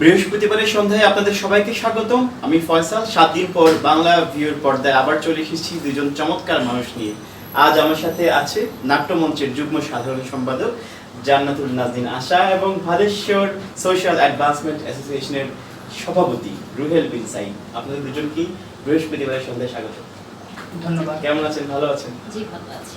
বৃহস্পতিবারের সন্ধ্যায় আপনাদের সবাইকে স্বাগতম। আমি ফয়সাল। 7 দিন পর বাংলা ভিউর পর্দায় আবার চলে এসেছি দুজন চমৎকার মানুষ নিয়ে। আজ আমার সাথে আছে নাট্যমঞ্চের যুগ্ম সাধারণ সম্পাদক জান্নাতুল নাজনীন আশা এবং ভালেশ্বর সোশ্যাল অ্যাডভান্সমেন্ট অ্যাসোসিয়েশনের সভাপতি রুহেল বিন সাইদ। আপনাদের দুজনকে বৃহস্পতিবারের সন্ধ্যায় স্বাগত। ধন্যবাদ। কেমন আছেন? ভালো আছেন? জি ভালো আছি।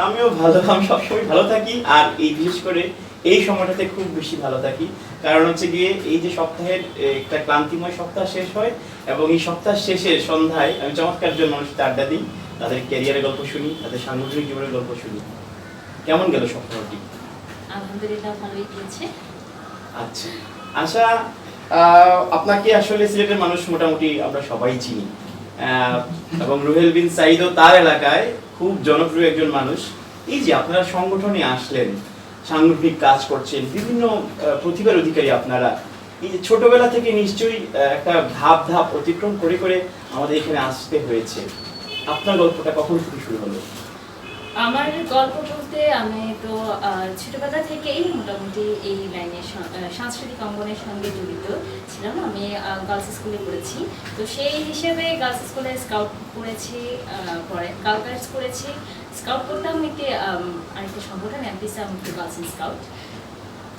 আমিও ভালো। আমি সবসময় ভালো থাকি, আর এই বিশেষ করে এই সময়টাতে খুব বেশি ভালো থাকি। কারণ হচ্ছে গিয়ে এই যে সপ্তাহের একটা ক্লান্তিময় সপ্তাহ শেষ হয় এবং এই সপ্তাহ শেষে সন্ধ্যায় আমি চমৎকার জন মানুষের সাথে আড্ডা দিই, তাদের ক্যারিয়ারের গল্প শুনি, তাদের সাংগঠনিক জীবনের গল্প শুনি। কেমন গেল সপ্তাহটি? আলহামদুলিল্লাহ ভালোই গিয়েছে। আচ্ছা আশা, আপনাকে আসলে সিলেটের মানুষ মোটামুটি আমরা সবাই চিনি, এবং রুহেল বিন সাইদও তার এলাকায় খুব জনপ্রিয় একজন মানুষ। এই যে আপনারা সংগঠনে আসলেন, সাংগঠনিক কাজ করছেন, বিভিন্ন প্রতিভার অধিকারী আপনারা, এই যে ছোটবেলা থেকে নিশ্চয়ই একটা ধাপ ধাপ অতিক্রম করে করে আমাদের এখানে আসতে হয়েছে। আপনার গল্পটা কখন থেকে শুরু হলো? আমার গল্প বলতে আমি তো ছোটবেলা থেকেই মোটামুটি এই লাইনে সাংস্কৃতিক অঙ্গনের সঙ্গে জড়িত ছিলাম। আমি গার্লস স্কুলে পড়েছি, তো সেই হিসেবে গার্লস স্কুলে স্কাউট করেছি, পরে গার্লস করেছি। স্কাউট করতাম আরেকটি সংগঠন এমপিসি গার্লস স্কাউট।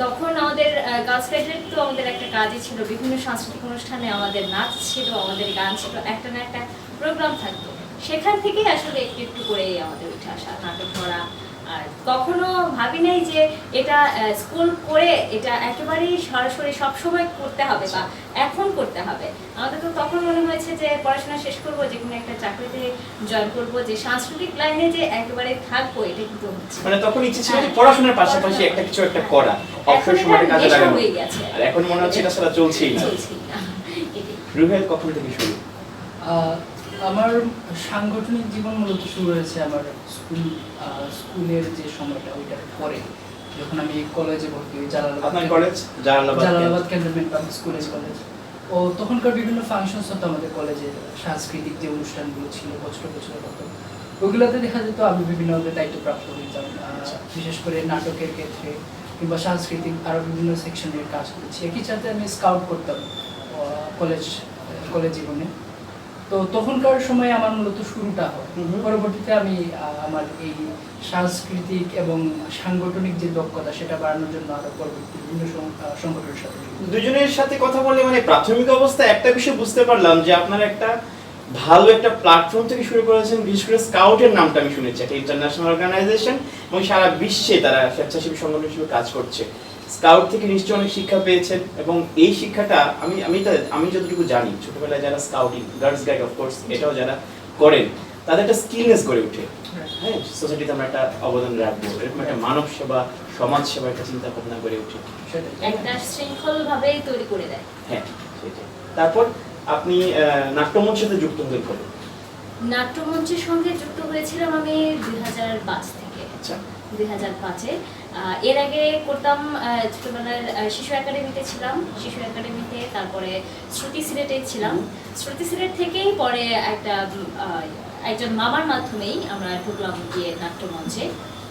তখন আমাদের গার্লস গাইডের তো আমাদের একটা কাজই ছিল, বিভিন্ন সাংস্কৃতিক অনুষ্ঠানে আমাদের নাচ ছিল, আমাদের গান ছিল, একটা না একটা প্রোগ্রাম থাকতো। সেখান থেকেই আসলে একটু একটু করে আমাদের উঠে আসা, নাটক করা। আর কখনো ভাবি নাই যে এটা স্কুল করে এটা একেবারেই সরাসরি সবসময় করতে হবে বা এখন করতে হবে। আমাদের তো তখন মনে হয়েছে যে পড়াশোনা শেষ করবো, যে কোনো একটা চাকরিতে জয়েন করবো, যে সাংস্কৃতিক লাইনে যে একেবারে থাকবো এটা কিন্তু হচ্ছে মানে তখন ইচ্ছে ছিল যে পড়াশোনার পাশাপাশি একটা কিছু একটা করা, অবসর সময়টা কাজে লাগানো। আর এখন মনে হচ্ছে এটা সারা চলছেই না। রুহেল, কখন থেকে শুরু? আমার সাংগঠনিক জীবন মূলত শুরু হয়েছে আমার স্কুলের যে সময়টা, ওইটার পরে যখন আমি কলেজে ভর্তি হই। জালালাবাদ ক্যান্টনমেন্ট পাবলিক স্কুলের কলেজ। ও তখনকার বিভিন্ন ফাংশনস হতো আমাদের কলেজে, সাংস্কৃতিক যে অনুষ্ঠানগুলো ছিল বছর বছর হতো, ওগুলোতে দেখা যেত আমি বিভিন্নভাবে দায়িত্বপ্রাপ্ত হইতাম। বিশেষ করে নাটকের ক্ষেত্রে কিংবা সাংস্কৃতিক আরও বিভিন্ন সেকশনের কাজ করেছি। একই সাথে আমি স্কাউট করতাম কলেজ জীবনে। তো তখনকার সময় আমার মূলত শুরুটা হয়। পরবর্তীতে আমি আমার এই সাংস্কৃতিক এবং সাংগঠনিক যে দক্ষতা সেটা বাড়ানোর জন্য আরো পরবর্তী বিভিন্ন সংগঠনের সাথে দুজনের সাথে কথা বলে মানে প্রাথমিক অবস্থায় একটা বিষয় বুঝতে পারলাম যে আপনারা একটা ভালো একটা প্ল্যাটফর্ম থেকে শুরু করেছেন। বিশেষ করে স্কাউটের নামটা আমি শুনেছি, একটা ইন্টারন্যাশনাল অর্গানাইজেশন এবং সারা বিশ্বে তারা স্বেচ্ছাসেবী সংগঠন হিসেবে কাজ করছে। স্কাউট থেকে নিশ্চয়ই অনেক শিক্ষা পেয়েছেন, এবং এই শিক্ষাটা আমি যতটুকু জানি, ছোটবেলায় যারা স্কাউটিং, গার্লস গাইড অফকোর্স এটাও যারা করেন, তাদের একটা স্কিলনেস গড়ে ওঠে। হ্যাঁ, সোসাইটিতে আমরা একটা অবদান রাখবো, এরকম একটা মানব সেবা, সমাজ সেবা একটা চিন্তা ভাবনা গড়ে ওঠে, একটা শৃঙ্খলভাবে তৈরি করে দেয়। হ্যাঁ সেটাই। তারপর আপনি নাট্যমঞ্চের সাথে যুক্ত হয়ে পড়েন। নাট্যমঞ্চের সঙ্গে যুক্ত হয়েছিলাম আমি 2005 থেকে। আচ্ছা। 2005-এ এর আগে করতাম ছোটবেলার শিশু একাডেমিতে ছিলাম, শিশু একাডেমিতে, তারপরে শ্রুতি সিলেটে ছিলাম। শ্রুতি সিলেট থেকেই পরে একজন মামার মাধ্যমেই আমরা ঢুকলাম গিয়ে নাট্যমঞ্চে।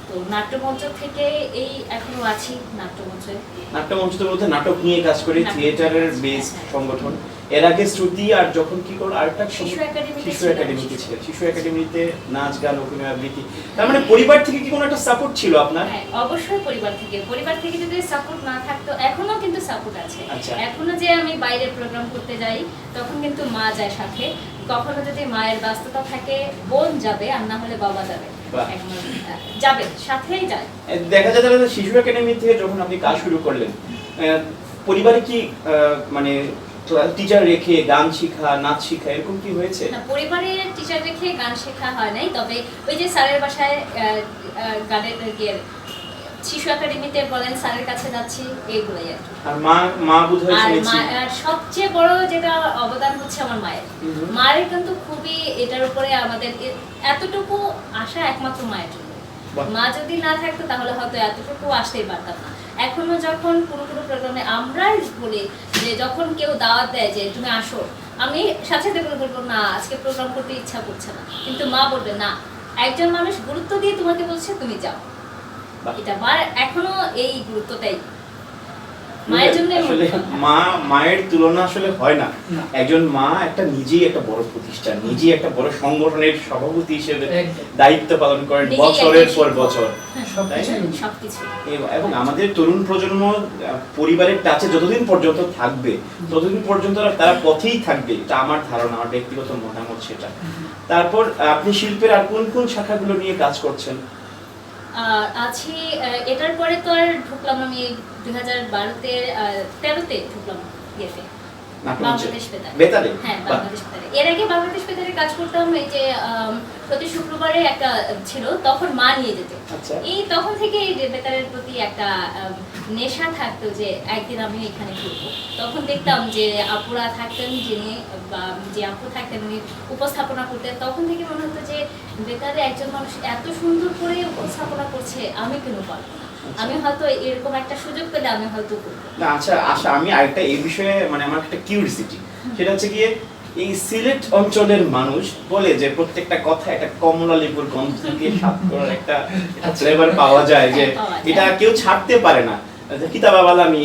তো নাট্যমঞ্চ থেকে এই এখনো আছি নাট্যমঞ্চে। নাট্যমঞ্চ তো বলতে নাটক নিয়ে কাজ করে, থিয়েটারের বেসড সংগঠন। এর আগে শ্রুতি, আর যখন কি করো আরেকটা শিশু একাডেমিতে ছিলেন। শিশু একাডেমিতে নাচ, গান, অভিনয়, আবৃত্তি। তার মানে পরিবার থেকে কি কোনো একটা সাপোর্ট ছিল আপনার? হ্যাঁ, অবশ্যই পরিবার থেকে যদি সাপোর্ট না থাকতো, এখনো কিন্তু সাপোর্ট আছে। এখনো যে আমি বাইরে প্রোগ্রাম করতে যাই তখন কিন্তু মা যায় সাথে। কখনো যদি মায়ের ব্যস্ততা থাকে বোন যাবে, আর না হলে বাবা যাবে, যাবে সাথেই যায়। দেখা যায় যে শিশু একাডেমি থেকে যখন আপনি কাজ শুরু করলেন, পরিবারে কি মানে টিচার রেখে গান শেখা, নাচ শেখা এরকম কি হয়েছে? না, পরিবারে টিচার রেখে গান শেখা হয় নাই, তবে ওই যে স্যারের বাসায় গানের শিশু একাডেমিতে বলেন স্যারের কাছে যাচ্ছি, এইগুলাই আর কি। আর মা বোধহয় শুনেছি। আর সবচেয়ে বড় যেটা অবদান হচ্ছে আমার মায়ের কিন্তু খুবই এটার উপরে আমাদের এতটুকু আশা একমাত্র মায়ের জন্য। মা যদি না থাকতো তাহলে হয়তো এতটুকু আসতেই পারতাম না। এখনো যখন কোনো প্রোগ্রামে আমরাই বলি যে যখন কেউ দাওয়াত দেয় যে তুমি আসো, আমি সাথে সাথে বলবো না আজকে প্রোগ্রাম করতে ইচ্ছা করছে না, কিন্তু মা বলবে না, একজন মানুষ গুরুত্ব দিয়ে তোমাকে বলছে তুমি যাও। এটা মার এখনো এই গুরুত্বটাই। মায়ের জন্য আসলে মায়ের তুলনা আসলে হয় না। না। একজন মা একটা নিজেই একটা বড় প্রতিষ্ঠান, নিজেই একটা বড় সংগঠনের সভাপতি হিসেবে একদম। দায়িত্ব পালন করেন নিজেই বছরের একজন পর শিক্ষক। বছর। সবকিছু সবকিছু এবং আমাদের তরুণ প্রজন্ম পরিবারের টাচে যতদিন পর্যন্ত থাকবে ততদিন পর্যন্ত তারা পথেই থাকবে, এটা আমার ধারণা, আমার ব্যক্তিগত মতামত সেটা। তারপর আপনি শিল্পের আর কোন কোন শাখাগুলো নিয়ে কাজ করছেন? আছি এটার পরে তো আর ঢুকলাম আমি 2012-তে 13-তে ঢুকলাম ইয়েতে বাংলাদেশ বেতারে। হ্যাঁ, বাংলাদেশ বেতারে। এর আগে বাংলাদেশ বেতারে কাজ করতাম, এই যে প্রতি শুক্রবারে একটা ছিল, তখন মা নিয়ে যেত। আচ্ছা। এই তখন থেকে এই বেতারের প্রতি একটা নেশা থাকতো যে একদিন আমি এখানে ঘুরবো। তখন দেখতাম যে আপুরা থাকতেন, যিনি বা যে আপু থাকতেন উনি উপস্থাপনা করতেন। তখন থেকে মনে হতো যে বেতারে একজন মানুষ এত সুন্দর করে উপস্থাপনা করছে, আমি কেন পারবো না, আমি হয়তো এরকম একটা সুযোগ পেলে আমি হয়তো করবো না। আচ্ছা, আমি আরেকটা এই বিষয়ে মানে আমার একটা কিউরিসিটি, সেটা হচ্ছে গিয়ে এই সিলেট অঞ্চলের মানুষ বলে যে প্রত্যেকটা কথা একটা কমলা লেবুর গন্ধ দিয়ে স্বাদ করার একটা ফ্লেভার পাওয়া যায়, যে এটা কেউ ছাড়তে পারে না। কিতাবা বালামি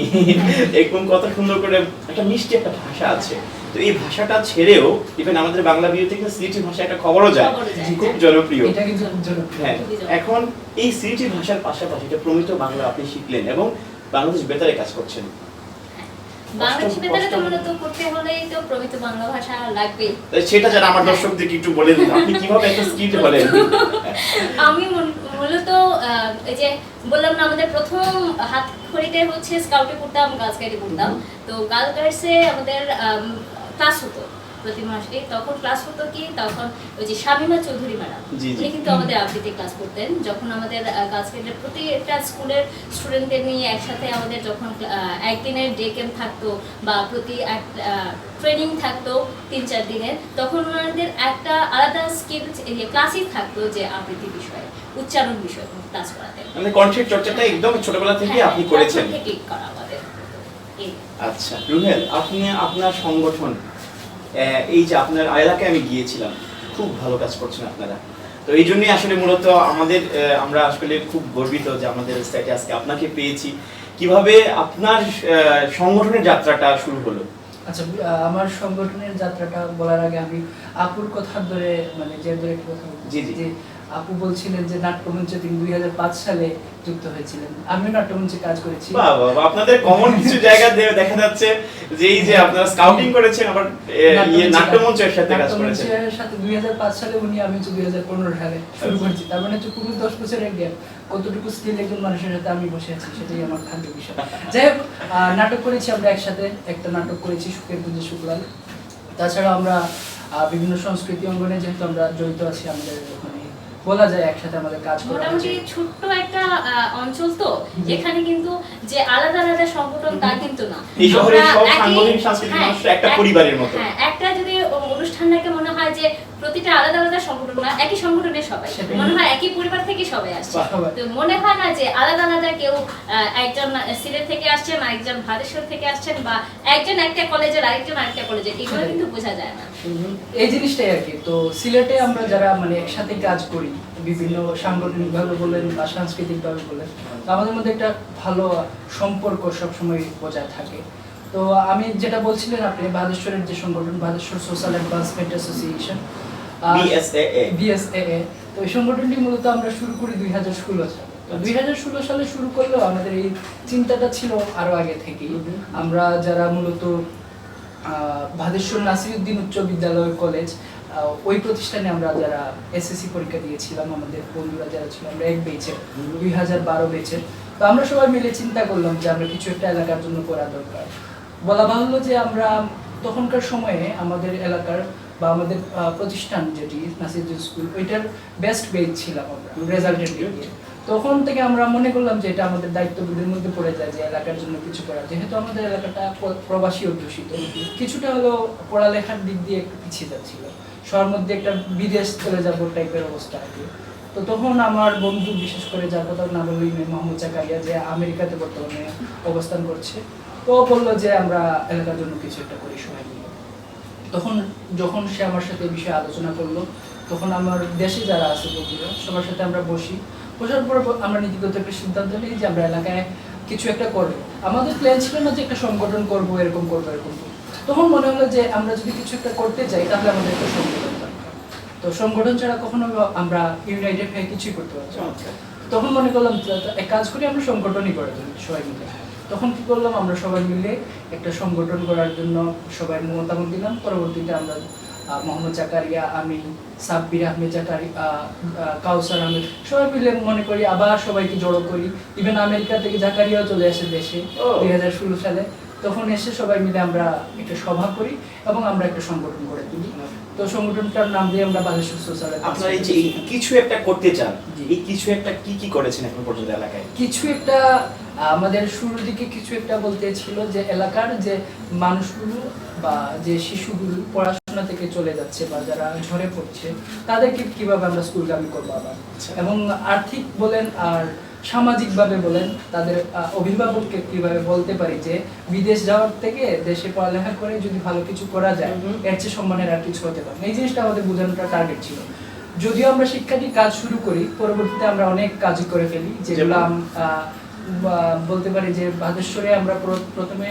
এরকম কত সুন্দর করে একটা মিষ্টি একটা ভাষা আছে। তো এই ভাষাটা ছেড়েও ইভেন আমাদের বাংলা বিরতি থেকে সিলেটি ভাষা একটা খবরও যায়, খুব জনপ্রিয়। এটা কিন্তু খুব জনপ্রিয়। হ্যাঁ, এখন এই সিলেটি ভাষার পাশাপাশি এটা প্রমিত বাংলা আপনি শিখলেন এবং বাংলাদেশ বেতারে কাজ করছেন। বাংলাদেশ বেতারে তো মূলত করতে হলেই তো প্রমিত বাংলা ভাষা লাগবে। সেটা যারা আমার দর্শকদেরকে একটু বলে দিন, আপনি কিভাবে একটা স্কিট বলেন? আমি মূলত এই যে বললাম না, আমাদের প্রথম হাত খড়িতে হচ্ছে স্কাউটে পড়তাম, গার্লস গাইডে পড়তাম। তো গার্লস গাইডসে আমাদের ক্লাস হতো প্রতি মাসে। তখন ক্লাস হতো কি, তখন ওই যে শামিমা চৌধুরী ম্যাডাম, উনি কিন্তু আমাদের আবৃত্তি ক্লাস করতেন। যখন আমাদের গার্লস গাইডের প্রতিটা স্কুলের স্টুডেন্টদের নিয়ে একসাথে আমাদের যখন একদিনের ডে ক্যাম্প থাকতো বা প্রতি ট্রেনিং থাকতো 3-4 দিনের, তখন ওনাদের একটা আলাদা স্কিল ক্লাসই থাকতো যে আবৃত্তি বিষয়ে, উচ্চারণ বিষয়ে ক্লাস করাতেন। মানে কণ্ঠের চর্চাটা একদম ছোটবেলা থেকে আপনি করেছেন। থেকেই করা আমাদের। আচ্ছা রুহেল, আপনি আপনার সংগঠন, এই যে আপনার এলাকায় আমি গিয়েছিলাম, খুব ভালো কাজ করছেন আপনারা। তো এই জন্যই আসলে মূলত আমরা আসলে খুব গর্বিত যে আমাদের সাইটে আজকে আপনাকে পেয়েছি। কিভাবে আপনার সংগঠনের যাত্রাটা শুরু হলো? আচ্ছা, আমার সংগঠনের যাত্রাটা বলার আগে আমি আপুর কথা ধরে মানে যে একটা কথা বলছি। জি, জি। যে আপু বলছিলেন যে নাট্যমঞ্চে তিনি 2005 সালে যুক্ত হয়েছিলেন। আমিও নাট্যমঞ্চে কাজ করেছি। বাহ, আপনাদের কমন কিছু জায়গা দেখা যাচ্ছে যে এই যে আপনারা স্কাউটিং করেছেন, আবার নাট্যমঞ্চের সাথে কাজ করেছেন। নাট্যমঞ্চের সাথে 2005 সালে উনি, আমি 2015 সালে শুরু করেছি। তার মানে হচ্ছে পুরো 10 বছরের গ্যাপ। কতটুকু স্কিল একজন মানুষের সাথে আমি বসে আছি, সেটাই আমার ভাগ্যের বিষয়। যাই হোক, নাটক করেছি আমরা একসাথে, একটা নাটক করেছি সুখের পুজো শুক্লাল। তাছাড়া আমরা বিভিন্ন সংস্কৃতি অঙ্গনে যেহেতু আমরা জড়িত আছি, আমাদের মানে বলা যায় একসাথে আমাদের কাজ করা। মোটামুটি ছোট্ট একটা অঞ্চল, তো এখানে কিন্তু যে আলাদা আলাদা সংগঠন তা কিন্তু না। এই শহরে সব সাংগঠনিক সাংস্কৃতিক মানুষ একটা পরিবারের মতো। হ্যাঁ, একটা যদি অনুষ্ঠানটাকে মনে হয় যে প্রতিটা আলাদা আলাদা সংগঠন না, একই সংগঠনের সবাই, মনে হয় একই পরিবার থেকে সবাই আসছে। তো মনে হয় না যে আলাদা আলাদা কেউ, একজন সিলেট থেকে আসছেন, আরেকজন ভাদেশ্বর থেকে আসছেন, বা একজন একটা কলেজের আরেকজন আরেকটা কলেজের, এগুলো কিন্তু বোঝা যায় না। এই জিনিসটাই আর কি। তো সিলেটে আমরা যারা মানে একসাথে কাজ করি, বিভিন্ন সাংগঠনিক ভাবে বলেন বা সাংস্কৃতিক ভাবে বলেন, আমাদের মধ্যে একটা ভালো সম্পর্ক সবসময় বজায় থাকে। তো আমি যেটা বলছিলেন আপনি, ভাদেশ্বরের যে সংগঠন, Bhadeshwar social advancement association, BSAA, তো এই সংগঠনটি মূলত আমরা শুরু করি 2016 সালে। 2016 সালে শুরু করলেও আমাদের এই চিন্তাটা ছিল আরো আগে থেকেই। আমরা যারা মূলত ভাদেশ্বর নাসিরউদ্দিন উচ্চ বিদ্যালয় কলেজ, ওই প্রতিষ্ঠানে আমরা যারা এসএসসি পরীক্ষা দিয়েছিলাম, আমাদের বন্ধুরা যারা ছিল, আমরা এক বেচের 2012 বেচের। তো আমরা সবাই মিলে চিন্তা করলাম যে আমরা কিছু একটা এলাকার জন্য করা দরকার। বলা বাহুল্য যে আমরা তখনকার সময়ে আমাদের এলাকার বা আমাদের প্রতিষ্ঠান যেটি নাসিরউদ্দিন স্কুল, ওইটার বেস্ট বেচ ছিলাম আমরা রেজাল্টের দিক দিয়ে। তখন থেকে আমরা মনে করলাম যে এটা আমাদের দায়িত্ববোধের মধ্যে পড়ে যায় যে এলাকার জন্য কিছু করা। যেহেতু আমাদের এলাকাটা প্রবাসী অধ্যুষিত, কিছুটা হলো পড়ালেখার দিক দিয়ে একটু পিছিয়ে যাচ্ছিল, শহরের মধ্যে একটা বিদেশ চলে যাবো টাইপের অবস্থা আর কি। তো তখন আমার বন্ধু, বিশেষ করে যার কথা না বললেই মোহাম্মদ জাকারিয়া, যে আমেরিকাতে বর্তমানে অবস্থান করছে, তো বললো যে আমরা এলাকার জন্য কিছু একটা করি সবাই মিলে। তখন যখন সে আমার সাথে এই বিষয়ে আলোচনা করলো, তখন আমার দেশে যারা আছে বন্ধুরা, সবার সাথে আমরা বসার পর আমরা নীতিগত একটা সিদ্ধান্ত নিই যে আমরা এলাকায় কিছু একটা করবো। আমাদের প্ল্যান ছিল না যে একটা সংগঠন করব এরকম করব। তখন মনে হলো যে আমরা যদি কিছু একটা করতে চাই তাহলে আমাদের একটা সংগঠন দরকার। তো সংগঠন ছাড়া কখনো আমরা ইউনাইটেড হয়ে কিছুই করতে পারছি না। তখন মনে করলাম এক কাজ করি, আমরা সংগঠনই করে তুলি সবাই মিলে। তখন কি করলাম, আমরা সবাই মিলে একটা সংগঠন করার জন্য সবাই মতামত দিলাম। পরবর্তীতে আমরা মোহাম্মদ জাকারিয়া, আমি, সাব্বির আহমেদ জাকারিয়া, কাউসার আহমেদ সবাই মিলে মনে করি আবার সবাইকে জড়ো করি। ইভেন আমেরিকা থেকে জাকারিয়াও চলে আসে দেশে 2016 সালে। তখন এসে সবাই মিলে আমরা একটা সভা করি এবং আমরা একটা সংগঠন গড়ে তুলি। তো সংগঠনটার নাম দিয়ে আমরা বাংলাদেশ সোশ্যাল। আপনারা এই যে কিছু একটা করতে চান, এই কিছু একটা কি করেছেন এখন পর্যন্ত এলাকায়? কিছু একটা আমাদের শুরুর দিকে কিছু একটা বলতে ছিল যে এলাকার যে মানুষগুলো বা যে শিশুগুলো পড়াশোনা থেকে চলে যাচ্ছে বা যারা ঝরে পড়ছে তাদেরকে কিভাবে আমরা স্কুলগামী করবো আবার, এবং আর্থিক বলেন আর সামাজিকভাবে বলেন তাদের অভিভাবককে কিভাবে বলতে পারি যে বিদেশ যাওয়ার থেকে দেশে পড়ালেখা করে যদি ভালো কিছু করা যায় এর চেয়ে সম্মানের আর কিছু হতে পারে। এই জিনিসটা আমাদের বোঝানোটা টার্গেট ছিল। যদিও আমরা শিক্ষার্থী কাজ শুরু করি, পরবর্তীতে আমরা অনেক কাজ করে ফেলি, যেগুলো বলতে পারি যে ভাদেশ্বরে আমরা প্রথমে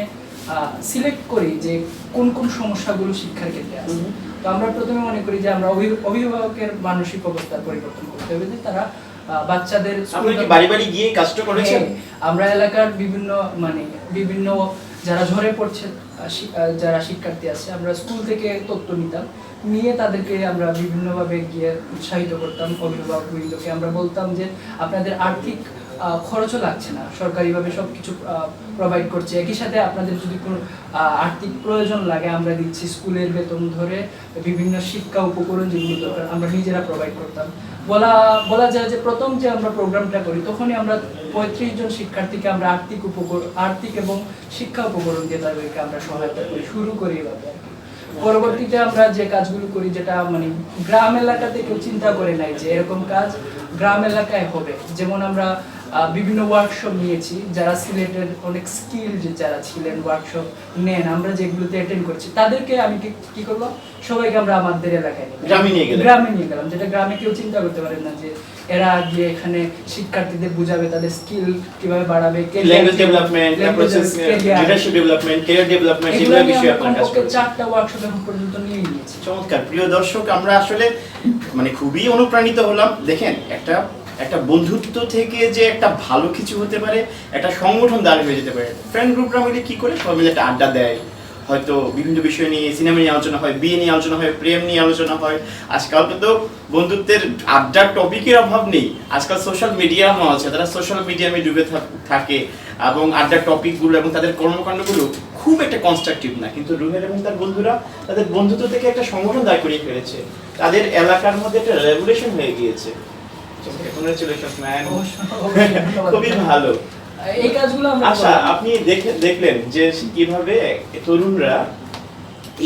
সিলেক্ট করি যে কোন কোন সমস্যাগুলো শিক্ষার ক্ষেত্রে আছে। তো আমরা প্রথমে মনে করি যে আমরা অভিভাবকের মানসিক অবস্থার পরিবর্তন করতে হবে, যে তারা বাচ্চাদের বাড়ি বাড়ি গিয়ে কাজটা করেছেন। আমরা এলাকার বিভিন্ন যারা ঝরে পড়ছে যারা শিক্ষার্থী আছে আমরা স্কুল থেকে তথ্য নিতাম, নিয়ে তাদেরকে আমরা বিভিন্নভাবে গিয়ে উৎসাহিত করতাম। অভিভাবকবৃন্দকে আমরা বলতাম যে আপনাদের আর্থিক খরচও লাগছে না, সরকারিভাবে সবকিছু প্রোভাইড করছে। একই সাথে আপনাদের যদি কোনো আর্থিক প্রয়োজন লাগে আমরা দিচ্ছি, স্কুলের বেতন ধরে বিভিন্ন শিক্ষা উপকরণ যেগুলো দরকার আমরা নিজেরা প্রোভাইড করতাম। বলা যায় যে প্রথম যে আমরা প্রোগ্রামটা করি তখনই আমরা 35 জন শিক্ষার্থীকে আমরা আর্থিক এবং শিক্ষা উপকরণ দিয়ে তাদেরকে আমরা সহায়তা করি, শুরু করি এভাবে। পরবর্তীতে আমরা যে কাজগুলো করি যেটা গ্রাম এলাকাতে কেউ চিন্তা করে নাই যে এরকম কাজ গ্রাম এলাকায় হবে। যেমন আমরা বিভিন্ন ওয়ার্কশপ নিয়েছি, যারা সিলেটের অনেক স্কিলড যারা ছিলেন ওয়ার্কশপ নেন, আমরা যেগুলোতে অ্যাটেন্ড করছি তাদেরকে আমি কি করলাম, সবাইকে আমরা আমাদের এলাকায় গ্রামে নিয়ে গেলাম, যেটা গ্রামে কেউ চিন্তা করতে পারেন না যে এরা গিয়ে এখানে শিক্ষার্থীদের বুঝাবে তাদের স্কিল কিভাবে বাড়াবে, language development, leadership development, career development, এগুলো বিষয়ে আপনারা কাজ করেছেন। 4টা ওয়ার্কশপ এখন পর্যন্ত নিয়ে নিয়েছি। চমৎকার। প্রিয় দর্শক, আমরা আসলে খুবই অনুপ্রাণিত হলাম। দেখেন, একটা বন্ধুত্ব থেকে যে একটা ভালো কিছু হতে পারে, একটা সংগঠন দাঁড়িয়ে হয়ে যেতে পারে। ফ্রেন্ড গ্রুপরা মিলে কি করে, সবাই মিলে একটা আড্ডা দেয়, হয়তো বিভিন্ন বিষয় নিয়ে, সিনেমা নিয়ে আলোচনা হয়, বিয়ে নিয়ে আলোচনা হয়, প্রেম নিয়ে আলোচনা হয়। আজকাল তো বন্ধুত্বের আড্ডার টপিকের অভাব নেই। আজকাল সোশ্যাল মিডিয়া আছে, তারা সোশ্যাল মিডিয়ামে ডুবে থাকে এবং আড্ডার টপিকগুলো এবং তাদের কর্মকাণ্ডগুলো খুব একটা কনস্ট্রাকটিভ না। কিন্তু রুহেল এবং তার বন্ধুরা তাদের বন্ধুত্ব থেকে একটা সংগঠন দাঁড় করিয়ে ফেলেছে, তাদের এলাকার মধ্যে একটা রেভলিউশন হয়ে গিয়েছে। কংগ্রাচুলেশনস ম্যান, খুবই ভালো এই কাজগুলো আমরা। আচ্ছা, আপনি দেখলেন যে কিভাবে তরুণরা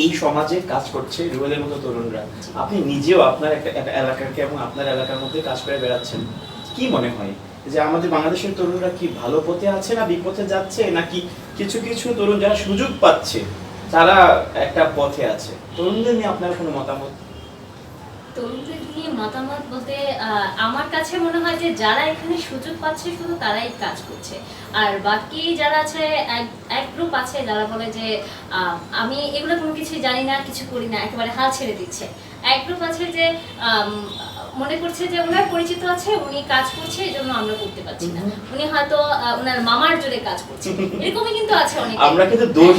এই সমাজে কাজ করছে, রুবেলের মতো তরুণরা। আপনি নিজেও আপনার একটা এলাকাকে এবং আপনার এলাকার মধ্যে কাজ করে বেড়াচ্ছেন। কি মনে হয় যে আমাদের বাংলাদেশের তরুণরা কি ভালো পথে আছে না বিপথে যাচ্ছে, নাকি কিছু কিছু তরুণ যারা সুযোগ পাচ্ছে তারা একটা পথে আছে? তরুণদের নিয়ে আপনার কোনো মতামত? তরুণদের নিয়ে মতামত বলতে আমার কাছে মনে হয় যে যারা এখানে সুযোগ পাচ্ছে শুধু তারাই কাজ করছে, আর বাকি যারা আছে এক গ্রুপ আছে যারা বলে যে আমি এগুলো কোনো কিছু জানি না, কিছু করি না, একেবারে হাল ছেড়ে দিচ্ছে। এক গ্রুপ আছে যে মনে করছে যে ওনার পরিচিত আছে, উনি কাজ করছে, এই জন্য আমরা করতে পারছি না, উনি হয়তো ওনার মামার জোরে কাজ করছে, এরকমই কিন্তু আছে অনেকে। আমরা কিন্তু দোষ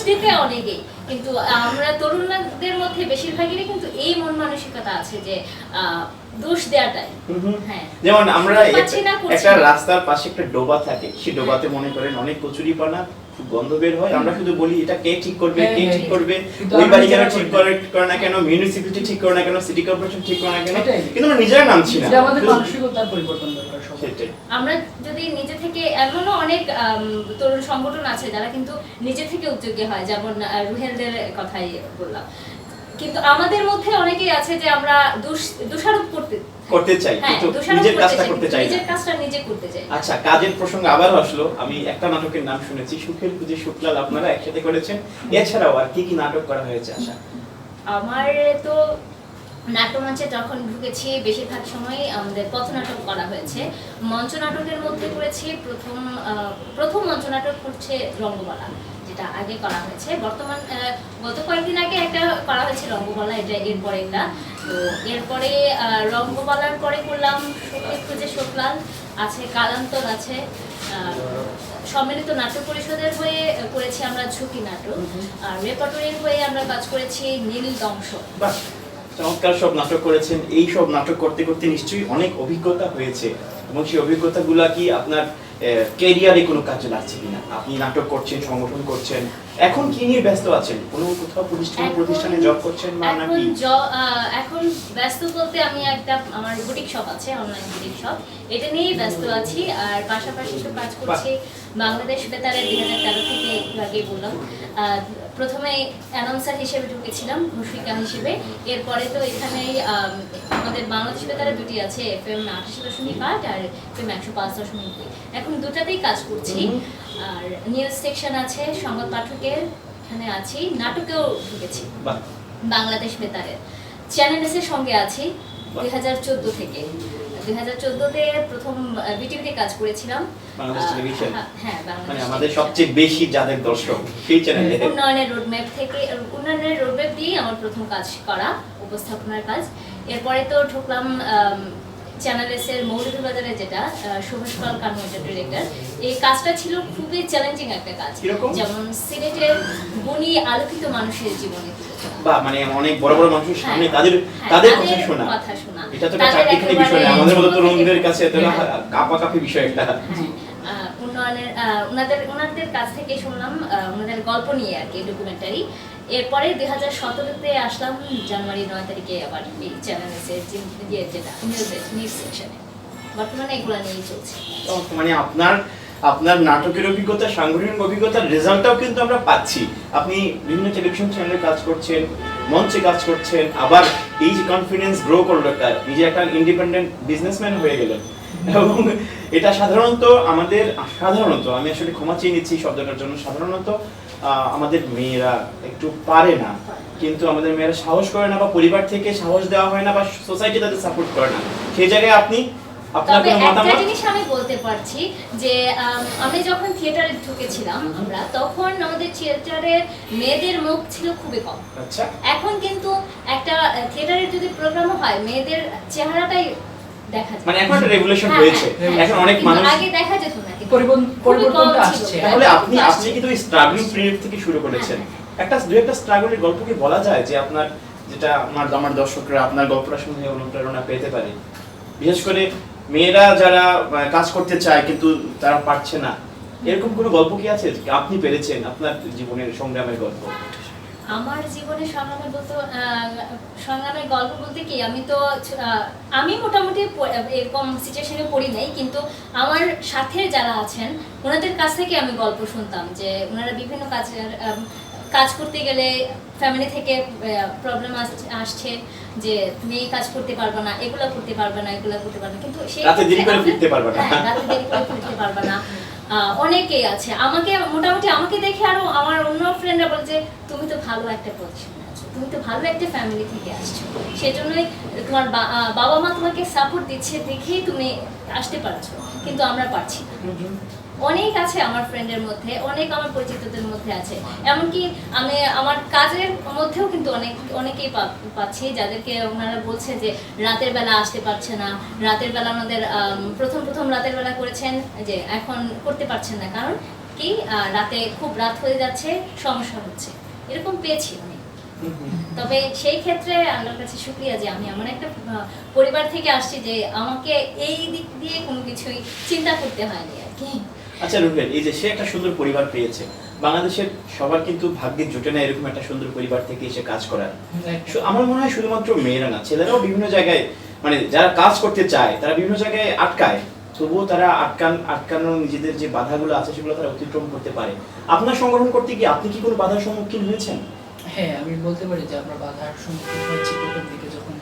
দিতে অনেকেই, কিন্তু আমরা তরুণদের মধ্যে বেশিরভাগেরই কিন্তু এই মন মানসিকতা আছে যে দোষ দেওয়াটাই। হ্যাঁ, যেমন আমরা একটা রাস্তার পাশে একটা ডোবা থাকে, সেই ডোবাতে মনে করেন অনেক কচুরিপানা, খুব গন্ধ বের হয়, আমরা শুধু বলি এটা কে ঠিক করবে, কে ঠিক করবে, ওই বাড়ি কেন ঠিক করে না কেন, মিউনিসিপ্যালিটি ঠিক করে না কেন, সিটি কর্পোরেশন ঠিক করে না কেন, কিন্তু আমরা নিজেরা নামছি না। আমাদের মানসিকতার পরিবর্তন দরকার। আমরা যদি নিজে থেকে, এমনও অনেক তরুণ সংগঠন আছে যারা কিন্তু নিজে থেকে উদ্যোগী হয়, যেমন রুহেলদের কথাই বললাম, কিন্তু আমাদের মধ্যে অনেকেই আছে যে আমরা দোষারোপ করতে চাই, কিন্তু নিজের কাজটা করতে চাই না, নিজের কাজটা নিজে করতে চাই। আচ্ছা, কাজের প্রসঙ্গ আবার আসলো। আমি একটা নাটকের নাম শুনেছি, সুখের খুঁজে শুক্লাল, আপনারা একসাথে করেছেন। এছাড়াও আর কি কি নাটক করা হয়েছে? আশা, আমার তো নাট্যমঞ্চে যখন ঢুকেছি বেশিরভাগ সময় আমাদের পথনাটক করা হয়েছে। মঞ্চ নাটকের মধ্যে করেছি প্রথম মঞ্চ নাটক হচ্ছে রঙ্গবালা, যেটা আগে করা হয়েছে। বর্তমান গত কয়েকদিন আগে একটা করা হয়েছে রঙ্গবালা, এটা এরপরে একটা। তো এরপরে রঙ্গবালার পরে করলাম সত্যি খুঁজে শোকলাল আছে, কালান্তর আছে, সম্মিলিত নাট্য পরিষদের হয়ে করেছি আমরা ঝুঁকি নাটক, আর রেপার্টরির হয়ে আমরা কাজ করেছি নীল দংশ। চমৎকার সব নাটক করেছেন। এই সব নাটক করতে করতে নিশ্চয়ই অনেক অভিজ্ঞতা হয়েছে, এবং সেই অভিজ্ঞতাগুলা কি আপনার ক্যারিয়ারে কোনো কাজে লাগছে কিনা? আপনি নাটক করছেন, সংগঠন করছেন, এখন কি নিয়ে ব্যস্ত আছেন? কোনো কোথাও প্রতিষ্ঠানে জব করছেন বা নাকি? এখন ব্যস্ত বলতে আমি আমার বুটিক শপ আছে, অনলাইন বুটিক শপ, এটা নিয়েই ব্যস্ত আছি। আর পাশাপাশি তো কাজ করছি বাংলাদেশ বেতারের 2013 থেকে, আগে বললাম। প্রথমে অ্যানাউন্সার হিসেবে ঢুকেছিলাম, ঘোষিকা হিসেবে। এরপরে তো এখানেই আমাদের বাংলাদেশ বেতারের দুটি আছে, FM 88.5 আর FM 105.2। এখন দুটাতেই কাজ করছি। আর নিউজ সেকশন আছে, সংবাদ পাঠকের এখানে আছি, নাটকেও ঢুকেছি বাংলাদেশ বেতারের। চ্যানেলস এর সঙ্গে আছি 2014 থেকে। 2014-তে প্রথম বিটিভিতে কাজ করেছিলাম, বাংলাদেশ টেলিভিশন। হ্যাঁ, মানে আমাদের সবচেয়ে বেশি যাদের দর্শক সেই চ্যানেলে। উন্নয়নের রোডম্যাপ দিয়ে আমার প্রথম কাজ করা, উপস্থাপনার কাজ। এরপরে তো ঢুকলাম চ্যানেলস এর মৌলভীবাজারে, যেটা সুভাষ পাল কানমোটার ডিরেক্টর। এই কাজটা ছিল খুবই চ্যালেঞ্জিং একটা কাজ, যেমন সিলেটের গুণী আলোকিত মানুষের জীবনে বা মানে অনেক বড় বড় মানুষের সামনে তাদের কথা শোনা। এটা তো একটা চাকরির বিষয়, আমাদের মতো তরুণদের কাছে এটা কাপাকাপি বিষয় একটা। উন্নয়নের ওনাদের কাছ থেকে শুনলাম ওনাদের গল্প নিয়ে আর কি, ডকুমেন্টারি। এরপরে 2017-তে আসলাম জানুয়ারি 9 তারিখে আবার এই চ্যানেলসের যেটা নিউজ সেকশনে। বর্তমানে এগুলো নিয়েই চলছে। মানে আপনার নাটকের অভিজ্ঞতা, সাংগঠনিক অভিজ্ঞতার রেজাল্টটাও কিন্তু আমরা পাচ্ছি। আপনি বিভিন্ন টেলিভিশন চ্যানেলে কাজ করছেন, মঞ্চে কাজ করছেন, আবার এই যে কনফিডেন্স গ্রো করলো, নিজে একটা ইন্ডিপেন্ডেন্ট বিজনেসম্যান হয়ে গেলেন। এবং এটা সাধারণত আমি আসলে ক্ষমা চেয়ে নিচ্ছি শব্দটার জন্য, সাধারণত আমাদের মেয়েরা একটু পারে না, কিন্তু আমাদের মেয়েরা সাহস করে না, বা পরিবার থেকে সাহস দেওয়া হয় না, বা সোসাইটি তাদের সাপোর্ট করে না। সেই জায়গায় আপনি তবে একটা জিনিস আমি বলতে পারছি যে আমি যখন থিয়েটারে ঢুকেছিলাম তখন আমাদের থিয়েটারের মেয়েদের মুখ ছিল খুবই কম। আচ্ছা, এখন কিন্তু একটা থিয়েটারের যদি প্রোগ্রাম হয় মেয়েদের চেহারাটাই দেখা যায়, মানে এখন একটা রেগুলেশন হয়েছে। এখন অনেক মানুষ, আগে দেখা যেত না, কিন্তু পরিবর্তনটা আসছে। তাহলে আপনি কিন্তু স্ট্রাগলিং পিরিয়ড থেকে শুরু করেছেন। একটা স্ট্রাগলের গল্প কি বলা যায় যে আপনার, যেটা আমার দর্শকরা আপনার গল্পটা শুনে অনুপ্রেরণা পেতে পারে? বিশেষ করে মেয়েরা যারা কাজ করতে চায় কিন্তু তারা পারছে না, এরকম কোনো গল্প কি আছে আপনি পেরেছেন আপনার জীবনের সংগ্রামের গল্প? আমার জীবনে সংগ্রামের গল্প বলতে কি, আমি মোটামুটি এরকম সিচুয়েশনে পড়ি নাই, কিন্তু আমার সাথে যারা আছেন ওনাদের কাছ থেকে আমি গল্প শুনতাম যে ওনারা বিভিন্ন কাজ করতে গেলে ফ্যামিলি থেকে প্রবলেম আসছে যে তুমি এই কাজ করতে পারবে না, এগুলো করতে পারবে না, কিন্তু রাতে দেরি করে ফিরতে পারবে না। অনেকেই আছে আমাকে দেখে আরো আমার অন্য ফ্রেন্ডরা বলে যে তুমি তো ভালো একটা পজিশনে আছো, তুমি তো ভালো একটা ফ্যামিলি থেকে আসছো, সেজন্যই তোমার বাবা মা তোমাকে সাপোর্ট দিচ্ছে দেখেই তুমি আসতে পারছো, কিন্তু আমরা পারছি না। অনেক আছে আমার ফ্রেন্ডের মধ্যে, অনেক আমার পরিচিতদের মধ্যে আছে, এমনকি আমি আমার কাজের মধ্যেও কিন্তু অনেকেই পাচ্ছি যাদেরকে ওনারা বলছে যে রাতের বেলা আসতে পারছে না, রাতের বেলা আমাদের প্রথম রাতের বেলা করেছেন যে এখন করতে পারছেন না, কারণ কি রাতে খুব রাত হয়ে যাচ্ছে, সমস্যা হচ্ছে, এরকম পেয়েছি অনেক। তবে সেই ক্ষেত্রে আল্লাহর কাছে শুকরিয়া যে আমি এমন একটা পরিবার থেকে আসছি যে আমাকে এই দিক দিয়ে কোনো কিছুই চিন্তা করতে হয়নি আর কি। আচ্ছা রুবেল, এই যে সে একটা সুন্দর পরিবার পেয়েছে, বাংলাদেশের সবার কিন্তু ভাগ্যে জুটে না এরকম একটা সুন্দর পরিবার থেকে এসে কাজ করার। আমার মনে হয় শুধুমাত্র মেয়েরা না, ছেলেরাও বিভিন্ন জায়গায়, মানে যারা কাজ করতে চায় তারা বিভিন্ন জায়গায় আটকায়, তবুও তারা আটকানো নিজেদের যে বাধাগুলো আছে সেগুলো তারা অতিক্রম করতে পারে। আপনার সংগঠন করতে গিয়ে আপনি কি কোনো বাধার সম্মুখীন হয়েছেন? হ্যাঁ, আমি বলতে পারি যে আমরা বাধার সম্মুখীন হয়েছি প্রথম দিকে, যখন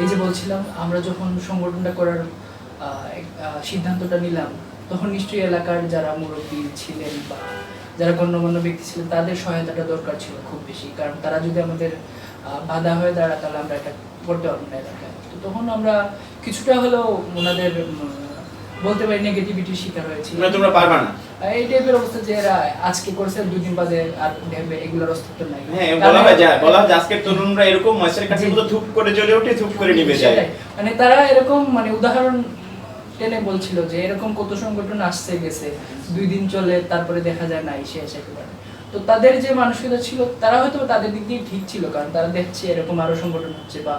এই যে বলছিলাম আমরা যখন সংগঠনটা করার সিদ্ধান্তটা নিলাম, তখন নিশ্চয়ই এলাকার যারা মুরব্বী ছিলেন বা যারা গণ্যমান্য ব্যক্তি ছিলেন তাদের সহায়তাটা দরকার ছিল খুব বেশি, কারণ তারা যদি আমাদের বাধা হয়ে দাঁড়ায়, তাহলে আমরা এটা করতে পারবো না এলাকায়। তো তখন আমরা কিছুটা হলেও ওনাদের বলতে পারি নেগেটিভিটির শিকার হয়েছি, মানে তোমরা পারবা না এই টাইপের অবস্থা যে এরা আজকে করছে 2 দিন বাদে আর দেখবে এগুলোর অস্তিত্ব নাই। হ্যাঁ, বলা হয় আজকের তরুণরা এরকম মশারি কাঠির মতো ধূপ করে জ্বলে ওঠে, ধূপ করে নিভে যায়। মানে তারা এরকম মানে উদাহরণ টেনে বলছিল যে এরকম কত সংগঠন আসছে গেছে, 2 দিন চলে তারপরে দেখা যায় নাই শেষ একেবারে। তো তাদের যে মানসিকতা ছিল, তারা হয়তো তাদের দিক দিয়ে ঠিক ছিল, কারণ তারা দেখছে এরকম আরো সংগঠন হচ্ছে বা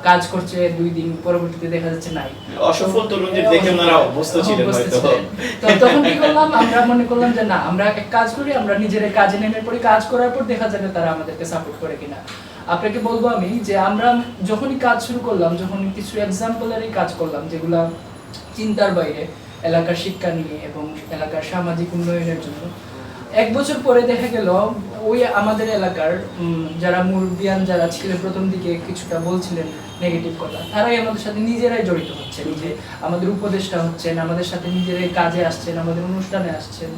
কাজ করছে, 2 দিন পরবর্তীতে দেখা যাচ্ছে নাই। অসফল তরুণদের দেখে ওনারা অভ্যস্ত ছিলেন হয়তো। তো তখন কি করলাম, আমরা মনে করলাম যে না, আমরা এক কাজ করি, আমরা নিজের কাজে নেমে পড়ি, কাজ করার পর দেখা যাবে তারা আমাদেরকে সাপোর্ট করে কিনা। আপনাকে বলবো আমি যে আমরা যখনই কাজ শুরু করলাম, যখন কিছু এক্সাম্পলেরই কাজ করলাম যেগুলা চিন্তার বাইরে এলাকার শিক্ষা নিয়ে এবং এলাকার সামাজিক উন্নয়নের জন্য, 1 বছর পরে দেখা গেল ওই আমাদের এলাকার যারা মুরব্বিয়ান যারা ছিলেন প্রথম দিকে কিছুটা বলছিলেন নেগেটিভ কথা, তারাই আমাদের সাথে নিজেরাই জড়িত হচ্ছে, নিজে আমাদের উপদেষ্টা হচ্ছেন, আমাদের সাথে নিজেরাই কাজে আসছেন, আমাদের অনুষ্ঠানে আসছেন।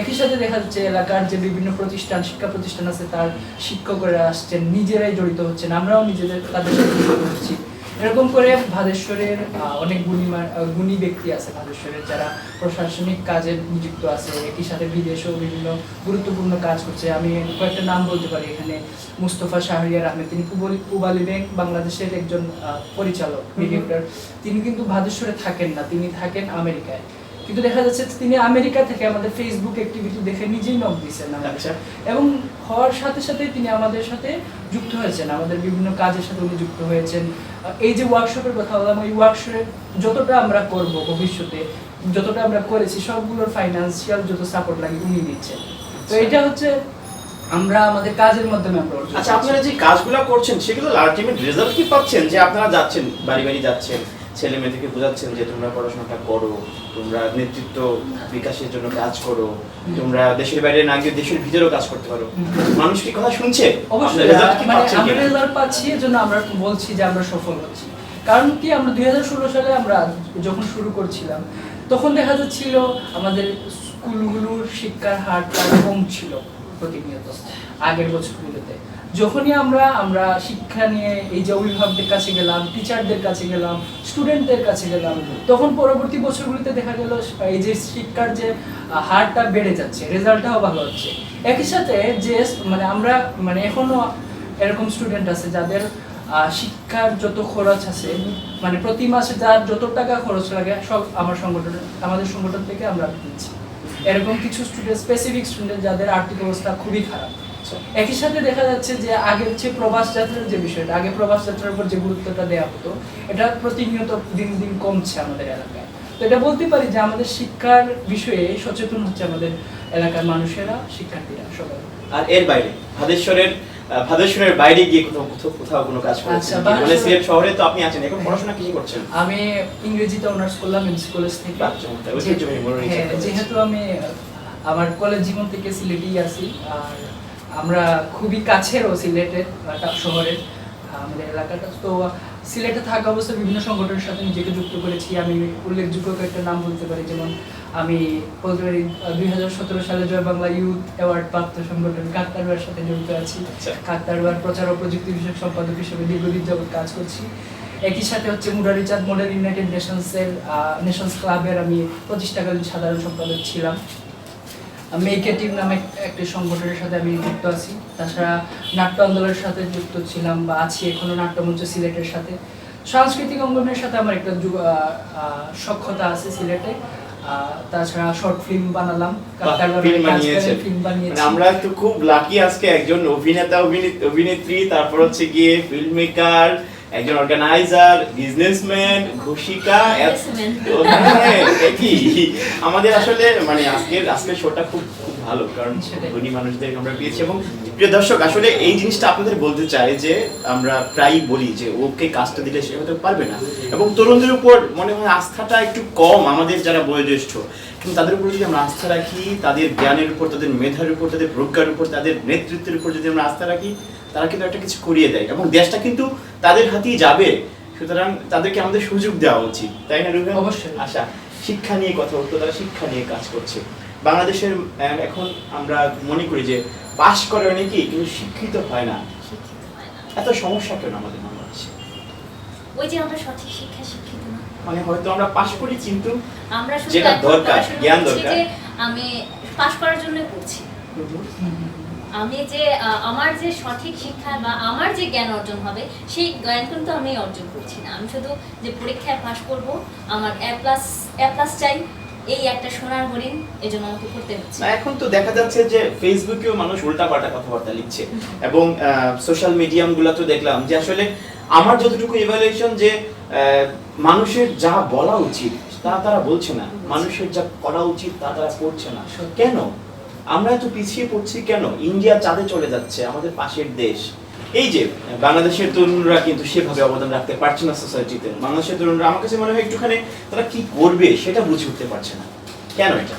একই সাথে দেখা যাচ্ছে এলাকার যে বিভিন্ন প্রতিষ্ঠান, শিক্ষা প্রতিষ্ঠান আছে তার শিক্ষকরা আসছেন, নিজেরাই জড়িত হচ্ছেন, আমরাও নিজেদের তাদের সাথে জড়িত হচ্ছি। এরকম করে ভাদেশ্বরের অনেক গুণী ব্যক্তি আছে ভাদেশ্বরের, যারা প্রশাসনিক কাজে নিযুক্ত আছে, একই সাথে বিদেশেও বিভিন্ন গুরুত্বপূর্ণ কাজ করছে। আমি কয়েকটা নাম বলতে পারি এখানে। মুস্তফা শাহরিয়ার আহমেদ, তিনি পূবালী ব্যাংক বাংলাদেশের একজন পরিচালক, ডিরেক্টর। তিনি কিন্তু ভাদেশ্বরে থাকেন না, তিনি থাকেন আমেরিকায়। কিন্তু দেখা যাচ্ছে তিনি আমেরিকা থেকে আমাদের ফেসবুক অ্যাক্টিভিটি দেখে নিজেই নক দিয়েছেন আমাদের, এবং হওয়ার সাথে সাথে তিনি আমাদের সাথে যুক্ত হয়েছেন, আমাদের বিভিন্ন কাজের সাথে উনি যুক্ত হয়েছেন। এই যে ওয়ার্কশপের কথা বললাম, ওই ওয়ার্কশপে যতটা আমরা করব ভবিষ্যতে, যতটা আমরা করেছি সবগুলোর ফাইন্যান্সিয়াল যত সাপোর্ট লাগে উনি দিচ্ছেন। তো এটা হচ্ছে আমরা আমাদের কাজের মাধ্যমে আমরা। আচ্ছা, আপনারা যে কাজগুলো করছেন সেগুলো আলটিমেট রেজাল্ট কি পাচ্ছেন? যে আপনারা যাচ্ছেন বাড়ি বাড়ি যাচ্ছেন, ছেলে মেয়েদেরকে বোঝাচ্ছেন যে তোমরা পড়াশোনাটা করো, তোমরা নেতৃত্ব বিকাশের জন্য কাজ করো, তোমরা দেশের বাইরে না গিয়ে দেশের ভিতরেও কাজ করতে পারো, মানুষ কি কথা শুনছে? অবশ্যই মানে আমরা রেজাল্ট পাচ্ছি, এজন্য আমরা বলছি যে আমরা সফল হচ্ছি। কারণ কি, আমরা 2016 সালে আমরা যখন শুরু করছিলাম তখন দেখা যাচ্ছিল আমাদের স্কুলগুলোর শিক্ষার হারটা কম ছিল প্রতিনিয়ত আগের বছরগুলোতে। যখনই আমরা শিক্ষা নিয়ে এই যে অভিভাবকদের কাছে গেলাম, টিচারদের কাছে গেলাম, স্টুডেন্টদের কাছে গেলাম, তখন পরবর্তী বছরগুলিতে দেখা গেল এই যে শিক্ষার যে হারটা বেড়ে যাচ্ছে, রেজাল্টটাও ভালো হচ্ছে। একই সাথে যে মানে আমরা মানে এখনো এরকম স্টুডেন্ট আছে যাদের শিক্ষার যত খরচ আছে, মানে প্রতি মাসে যার যত টাকা খরচ লাগে সব আমাদের সংগঠন থেকে আমরা দিচ্ছি। এরকম কিছু স্টুডেন্ট, স্পেসিফিক স্টুডেন্ট যাদের আর্থিক অবস্থা খুবই খারাপ। একই সাথে দেখা যাচ্ছে যে আগে হচ্ছে প্রবাস যাত্রার যে বিষয়টা, আগে প্রবাস যাত্রার উপর যে গুরুত্বটা দেওয়া হতো, এটা প্রতিনিয়ত দিন দিন কমছে আমাদের এলাকায়। তো এটা বলতে পারি যে আমাদের শিক্ষার বিষয়ে সচেতন হচ্ছে আমাদের এলাকার মানুষেরা, শিক্ষার্থীরা সবাই। আর এর বাইরে ভাদেশ্বরের বাইরে গিয়ে কোথাও কোনো কাজ করছেন? মানে সিলেট শহরে তো আপনি আছেন, এখন পড়াশোনা কি করছেন? আমি ইংরেজিতে অনার্স করলাম এমসি কলেজ থেকে। যেহেতু আমি আমার কলেজ জীবন থেকে সিলেটেই আছি, আর আমরা খুবই কাছেরও সিলেটের শহরের আমাদের এলাকাটা। তো সিলেটে থাকা অবস্থায় বিভিন্ন সংগঠনের সাথে নিজেকে যুক্ত করেছি। আমি উল্লেখযোগ্য কয়েকটা নাম বলতে পারি, যেমন আমি বলতে পারি 2017 সালে জয় বাংলা ইউথ অ্যাওয়ার্ড প্রাপ্ত সংগঠন কাকতাড়ুয়ার সাথে জড়িত আছি। কাকতাড়ুয়ার প্রচার ও প্রযুক্তি বিষয়ক সম্পাদক হিসেবে দীর্ঘদিন যাবত কাজ করছি। একই সাথে হচ্ছে মুরারিচাঁদ মডেল ইউনাইটেড নেশনস ক্লাবের আমি প্রতিষ্ঠাকালীন সাধারণ সম্পাদক ছিলাম। মেকে টিম নামে একটি সংগঠনের সাথে আমি যুক্ত আছি। তাছাড়া নাট্য আন্দোলনের সাথে যুক্ত ছিলাম বা আছি এখনো নাট্যমঞ্চ সিলেটের সাথে। সাংস্কৃতিক অঙ্গনের সাথে আমার একটা সক্ষতা আছে সিলেটে। তাছাড়া শর্ট ফিল্ম বানালাম, আমরা তো খুব লাকি আজকে একজন অভিনেতা অভিনেত্রী, তারপর হচ্ছে গিয়ে ফিল্ম মেকার, একজন অর্গানাইজার, বিজনেসম্যান, ঘোষিকা। আমাদের আসলে মানে আজকের শোটা খুব খুব ভালো, কারণ ধনী মানুষদের আমরা পেয়েছি। এবং প্রিয় দর্শক, আসলে এই জিনিসটা আপনাদের বলতে চাই যে আমরা প্রায়ই বলি যে ওকে কাজটা দিলে সে হতে পারবে না, এবং তরুণদের উপর মনে হয় আস্থাটা একটু কম আমাদের যারা বয়োজ্যেষ্ঠ। কিন্তু তাদের উপর যদি আমরা আস্থা রাখি, তাদের জ্ঞানের উপর, তাদের মেধার উপর, তাদের প্রজ্ঞার উপর, তাদের নেতৃত্বের উপর যদি আমরা আস্থা রাখি, তারা কিন্তু একটা কিছু করিয়ে দেয় এবং দেশটা কিন্তু তাদের হাতেই যাবে। সুতরাং তাদেরকে আমাদের সুযোগ দেওয়া উচিত, তাই না রুবেল? অবশ্যই। আশা শিক্ষা নিয়ে কথা বলতো, তারা শিক্ষা নিয়ে কাজ করছে। বাংলাদেশের এখন আমরা মনে করি যে পাশ করে অনেকেই কিন্তু শিক্ষিত হয় না। এত সমস্যা কেন আমাদের বাংলাদেশে? ওই যে আমরা সঠিক শিক্ষা শিক্ষিত না। মানে হয়তো আমরা পাশ করি কিন্তু আমরা শুধু যেটা এখন দরকার, পড়াশোনা জ্ঞান করছি দরকার। যে আমি পাশ করার জন্য পড়ছি। আমি যে আমার যে সঠিক শিক্ষা বা আমার যে জ্ঞান অর্জন হবে সেই জ্ঞান কিন্তু আমি অর্জন করছি না। আমি শুধু যে পরীক্ষায় পাশ করব, আমার এ প্লাস চাই, এই একটা সোনার হরিণ, এজন্য আমাকে পড়তে হচ্ছে। না, এখন তো দেখা যাচ্ছে যে ফেসবুকেও মানুষ উল্টাপাল্টা কথাবার্তা লিখছে এবং সোশ্যাল মিডিয়ামগুলোতে দেখলাম যে আসলে আমার যতটুকু ইভালুয়েশন যে মানুষের যা বলা উচিত তা তারা বলছে না, মানুষের যা করা উচিত তা তারা করছে না। কেন আমরা এত পিছিয়ে পড়ছি কেন? ইন্ডিয়া চাঁদে চলে যাচ্ছে, আমাদের পাশের দেশ। এই যে বাংলাদেশের তরুণরা কিন্তু সেভাবে অবদান রাখতে পারছে না সোসাইটিতে। বাংলাদেশের তরুণরা আমার কাছে মনে হয় একটুখানি তারা কি করবে সেটা বুঝে উঠতে পারছে না। কেন এটা?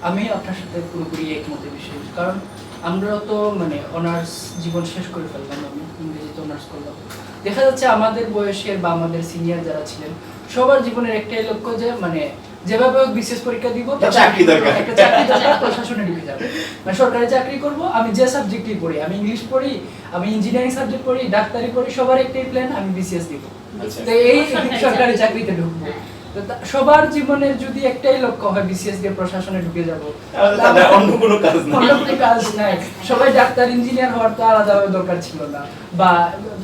আমি আপনার সাথে পুরোপুরি একমত এই বিষয়ে, কারণ আমরা তো মানে অনার্স জীবন শেষ করে ফেললাম, আমি ইংরেজিতে অনার্স করলাম। দেখা যাচ্ছে আমাদের বয়সের বা আমাদের সিনিয়র যারা ছিলেন সবার জীবনের একটাই লক্ষ্য যে মানে যেভাবে হোক বিশেষ পরীক্ষা দিব, চাকরি দরকার, একটা চাকরি দরকার, প্রশাসনে ঢুকে যাবে, মানে সরকারি চাকরি করব। আমি যে সাবজেক্টই পড়ি, আমি ইংলিশ পড়ি, আমি ইঞ্জিনিয়ারিং সাবজেক্ট পড়ি, ডাক্তারি পড়ি, সবার একটাই প্ল্যান আমি বিসিএস দিব, তো এই সরকারি চাকরিতে ঢুকবো। সবার জীবনের যদি একটাই লক্ষ্য হয় বিসিএস দিয়ে প্রশাসনে ঢুকে যাব, তাদের অন্য কোনো কাজ নাই, অন্য কোনো কাজ নাই। সবাই ডাক্তার ইঞ্জিনিয়ার হওয়ার তো আলাদাভাবে দরকার ছিল না, বা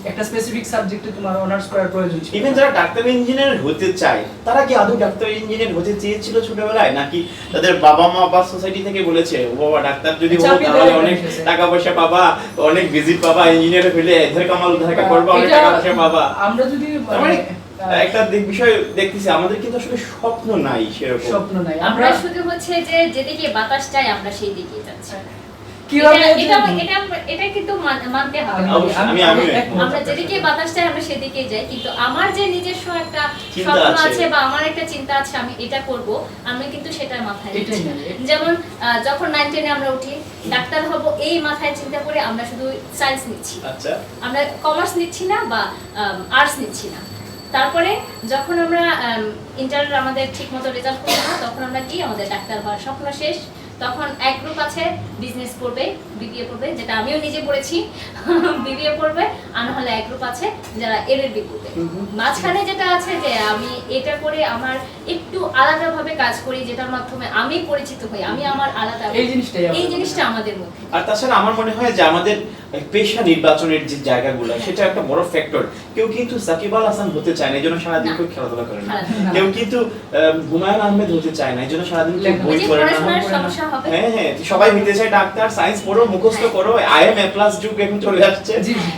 একটা স্পেসিফিক সাবজেক্টে তোমার অনার্স করার প্রয়োজন ছিল। ইভেন যারা ডাক্তার ইঞ্জিনিয়ার হতে চায় তারা কি আদৌ ডাক্তার ইঞ্জিনিয়ার হতে চেয়েছিল ছোটবেলায়, নাকি তাদের বাবা মা বা সোসাইটি থেকে বলেছে ও বাবা ডাক্তার যদি হও তাহলে অনেক টাকা পয়সা পাবা, অনেক ভিজিট পাবা, ইঞ্জিনিয়ার হলে এধার কামাল উধার করবা, অনেক টাকা পয়সা পাবা? আমরা যদি মানে একটা বিষয় দেখতেছি আমাদের কিন্তু আসলে স্বপ্ন নাই, সেরকম স্বপ্ন নাই, আমরা শুধু হচ্ছে যে যেদিকে বাতাস চাই আমরা সেই দিকেই যাচ্ছি। কিভাবে এটা কিন্তু মানতে হবে। আমি আমরা যেদিকে বাতাস চাই আমরা সেদিকেই যাই, কিন্তু আমার যে নিজস্ব একটা চিন্তা স্বপ্ন আছে আছে বা আমার একটা চিন্তা আছে আমি এটা করব, আমি কিন্তু সেটা মাথায় এটাই নিচ্ছি। না। যেমন যখন 9 10 আমরা উঠি ডাক্তার হব এই মাথায় চিন্তা করে আমরা শুধু সায়েন্স নিচ্ছি, আচ্ছা আমরা কমার্স নিচ্ছি না বা আর্টস নিচ্ছি না। তারপরে যখন আমরা ইন্টার আমাদের ঠিকমতো রেজাল্ট করবো না, তখন আমরা কি আমাদের ডাক্তার হওয়ার স্বপ্ন শেষ। তখন এক গ্রুপ আছে বিজনেস পড়বে, বিবিএ পড়বে, যেটা আমিও নিজে পড়েছি, বিবিএ পড়বে। আর না হলে এক গ্রুপ আছে যারা এলএলবি পড়বে। মাঝখানে যেটা আছে যে আমি এটা করে আমার একটু আলাদাভাবে কাজ করি, যেটার মাধ্যমে আমি পরিচিত হই, আমি আমার আলাদা, এই জিনিসটা আমাদের মধ্যে। আর তাছাড়া আমার মনে হয় যে আমাদের পেশা নির্বাচনের যে জায়গাগুলো সেটা একটা বড় ফ্যাক্টর। কেউ কিন্তু সাকিব আল হাসান হতে চায় না, এই জন্য সারাদিন কেউ খেলাধুলা করে না। কেউ কিন্তু হুমায়ুন আহমেদ হতে চায় না, এই জন্য সারাদিন কেউ বই পড়ে না। হ্যাঁ হ্যাঁ, সবাই হতে চায় ডাক্তার, সায়েন্স পড়ো, মুখস্থ করো, আইএম এ প্লাস যুগ এখন চলে আসছে। জি জি,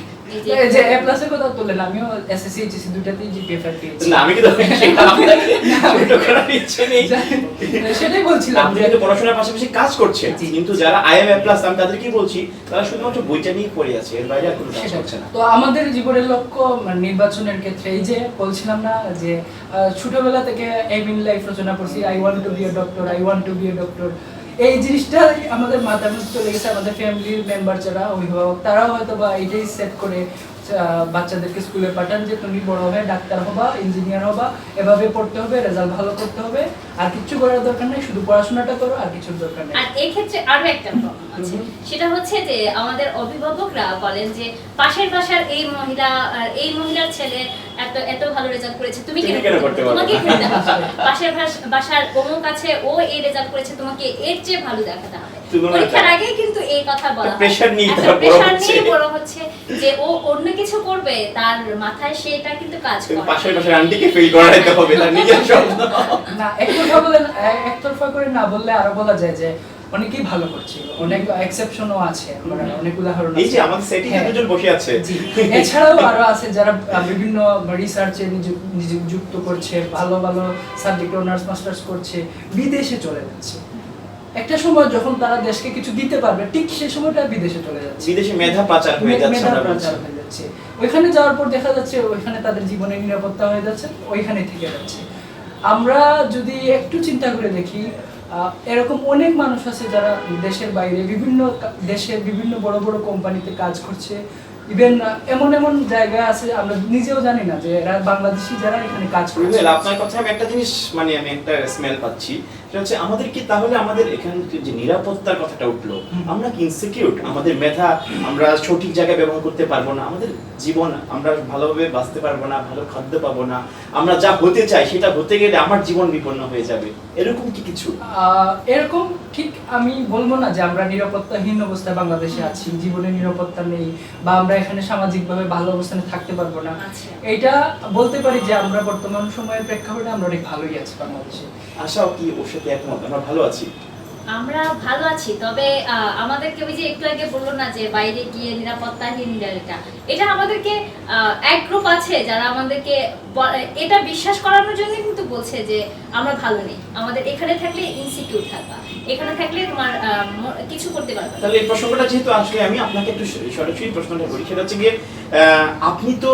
এই যে এ প্লাসের কথা বললেন, আমিও এসএসসি এইচএসসি দুটাতেই জিপিএ 5 পেয়েছি। না আমি কি তো সেটা আপনাকে ছোট করার ইচ্ছে নেই, সেটাই বলছিলাম আপনি কিন্তু পড়াশোনার পাশাপাশি কাজ করছেন, কিন্তু যারা আইএম এ প্লাস আমি তাদের কি বলছি, তারা শুধুমাত্র বইটা নিয়ে পড়ে আছে, এর বাইরে আর কোনো কাজ করছে না। তো আমাদের জীবনের লক্ষ্য নির্বাচনের ক্ষেত্রে এই যে বলছিলাম না যে ছোটবেলা থেকে এম ইন লাইফ রচনা করছি, I want to be a doctor, I want to be a doctor. এই জিনিসটা আমাদের মাথার মধ্যে চলে গেছে। আমাদের ফ্যামিলির মেম্বার যারা অভিভাবক তারাও হয়তো বা এটাই সেট করে বাচ্চাদেরকে স্কুলে পাঠান যে তুমি বড় হয়ে ডাক্তার হবা, ইঞ্জিনিয়ার হবা, এভাবে পড়তে হবে, রেজাল্ট ভালো করতে হবে, আর কিছু করার দরকার নেই, শুধু পড়াশোনাটা করো, আর কিছুর দরকার নেই। আর এই ক্ষেত্রে আরো একটা প্রবলেম আছে, সেটা হচ্ছে যে আমাদের অভিভাবকরা বলেন যে পাশের বাসার এই মহিলার ছেলে এত এত ভালো রেজাল্ট করেছে, তুমি কেন করতে পারবে? তোমাকে খেলতে হবে। পাশের বাসার অমুক আছে, ও এই রেজাল্ট করেছে, তোমাকে এর চেয়ে ভালো দেখাতে হবে। পরীক্ষার আগে কিন্তু এই কথা বলা হয়, প্রেসার নিয়ে বড় হচ্ছে যে ও অন্য কিছু করবে, তার মাথায় সেটা কিন্তু কাজ করে। পাশের বাসার আন্টিকে ফেল করাইতে হবে, তার নিজের স্বপ্ন না। একতরফা করে না বললে আরো বলা যায় যে অনেকেই ভালো করছে, অনেক এক্সেপশনও আছে, আমরা অনেক উদাহরণ আছে। এই যে আমাদের সেটিং দুজন বসে আছে, এছাড়াও আরো আছে যারা বিভিন্ন রিসার্চে নিযুক্ত করছে, ভালো ভালো সাবজেক্টে অনার্স মাস্টার্স করছে, বিদেশে চলে যাচ্ছে। একটা সময় যখন তারা দেশকে কিছু দিতে পারবে, ঠিক সেই সময়টা বিদেশে চলে যাচ্ছে, বিদেশে মেধা পাচার হয়ে যাচ্ছে। ওইখানে যাওয়ার পর দেখা যাচ্ছে ওইখানে তাদের জীবনের নিরাপত্তা হয়ে যাচ্ছে, ওইখানে থেকে যাচ্ছে। আমরা যদি একটু চিন্তা করে দেখি, এরকম অনেক মানুষ আছে যারা দেশের বাইরে বিভিন্ন দেশের বিভিন্ন বড় বড় কোম্পানিতে কাজ করছে। ইভেন এমন জায়গা আছে আমরা নিজেও জানি না যে এরা বাংলাদেশি যারা এখানে কাজ করছে। আপনার কথা আমি একটা জিনিস মানে আমি একটা স্মেল পাচ্ছি সেটা হচ্ছে আমাদের কি তাহলে আমাদের এখানে যে নিরাপত্তার কথাটা উঠলো, আমরা কি ইনসিকিউর? আমাদের মেধা আমরা সঠিক জায়গায় ব্যবহার করতে পারবো না, আমাদের জীবন আমরা ভালোভাবে বাঁচতে পারবো না, ভালো খাদ্য পাবো না, আমরা যা হতে চাই সেটা হতে গেলে আমার জীবন বিপন্ন হয়ে যাবে, এরকম কি কিছু? এরকম ঠিক আমি বলবো না যে আমরা নিরাপত্তাহীন অবস্থায় বাংলাদেশে আছি, জীবনে নিরাপত্তা নেই, বা আমরা এখানে সামাজিকভাবে ভালো অবস্থানে থাকতে পারবো না। এটা বলতে পারি যে আমরা বর্তমান সময়ের প্রেক্ষাপটে আমরা অনেক ভালোই আছি বাংলাদেশে। আশাও কি ওর সাথে একমত? আমরা ভালো আছি। আমরা ভালো আছি, তবে আমাদেরকে ওই যে একটু আগে বললো না যে বাইরে গিয়ে নিরাপত্তাহীন, এটা আমাদেরকে এক গ্রুপ আছে যারা আমাদেরকে এটা বিশ্বাস করানোর জন্য কিন্তু বলছে যে আমরা ভালো নেই, আমাদের এখানে থাকলে ইনসিকিউর থাকবা, এখানে থাকলে তোমার কিছু করতে পারবে। তাহলে এই প্রসঙ্গটা যেহেতু আসলে আমি আপনাকে একটু সরাসরি প্রশ্নটা করি, সেটা হচ্ছে গিয়ে আপনি তো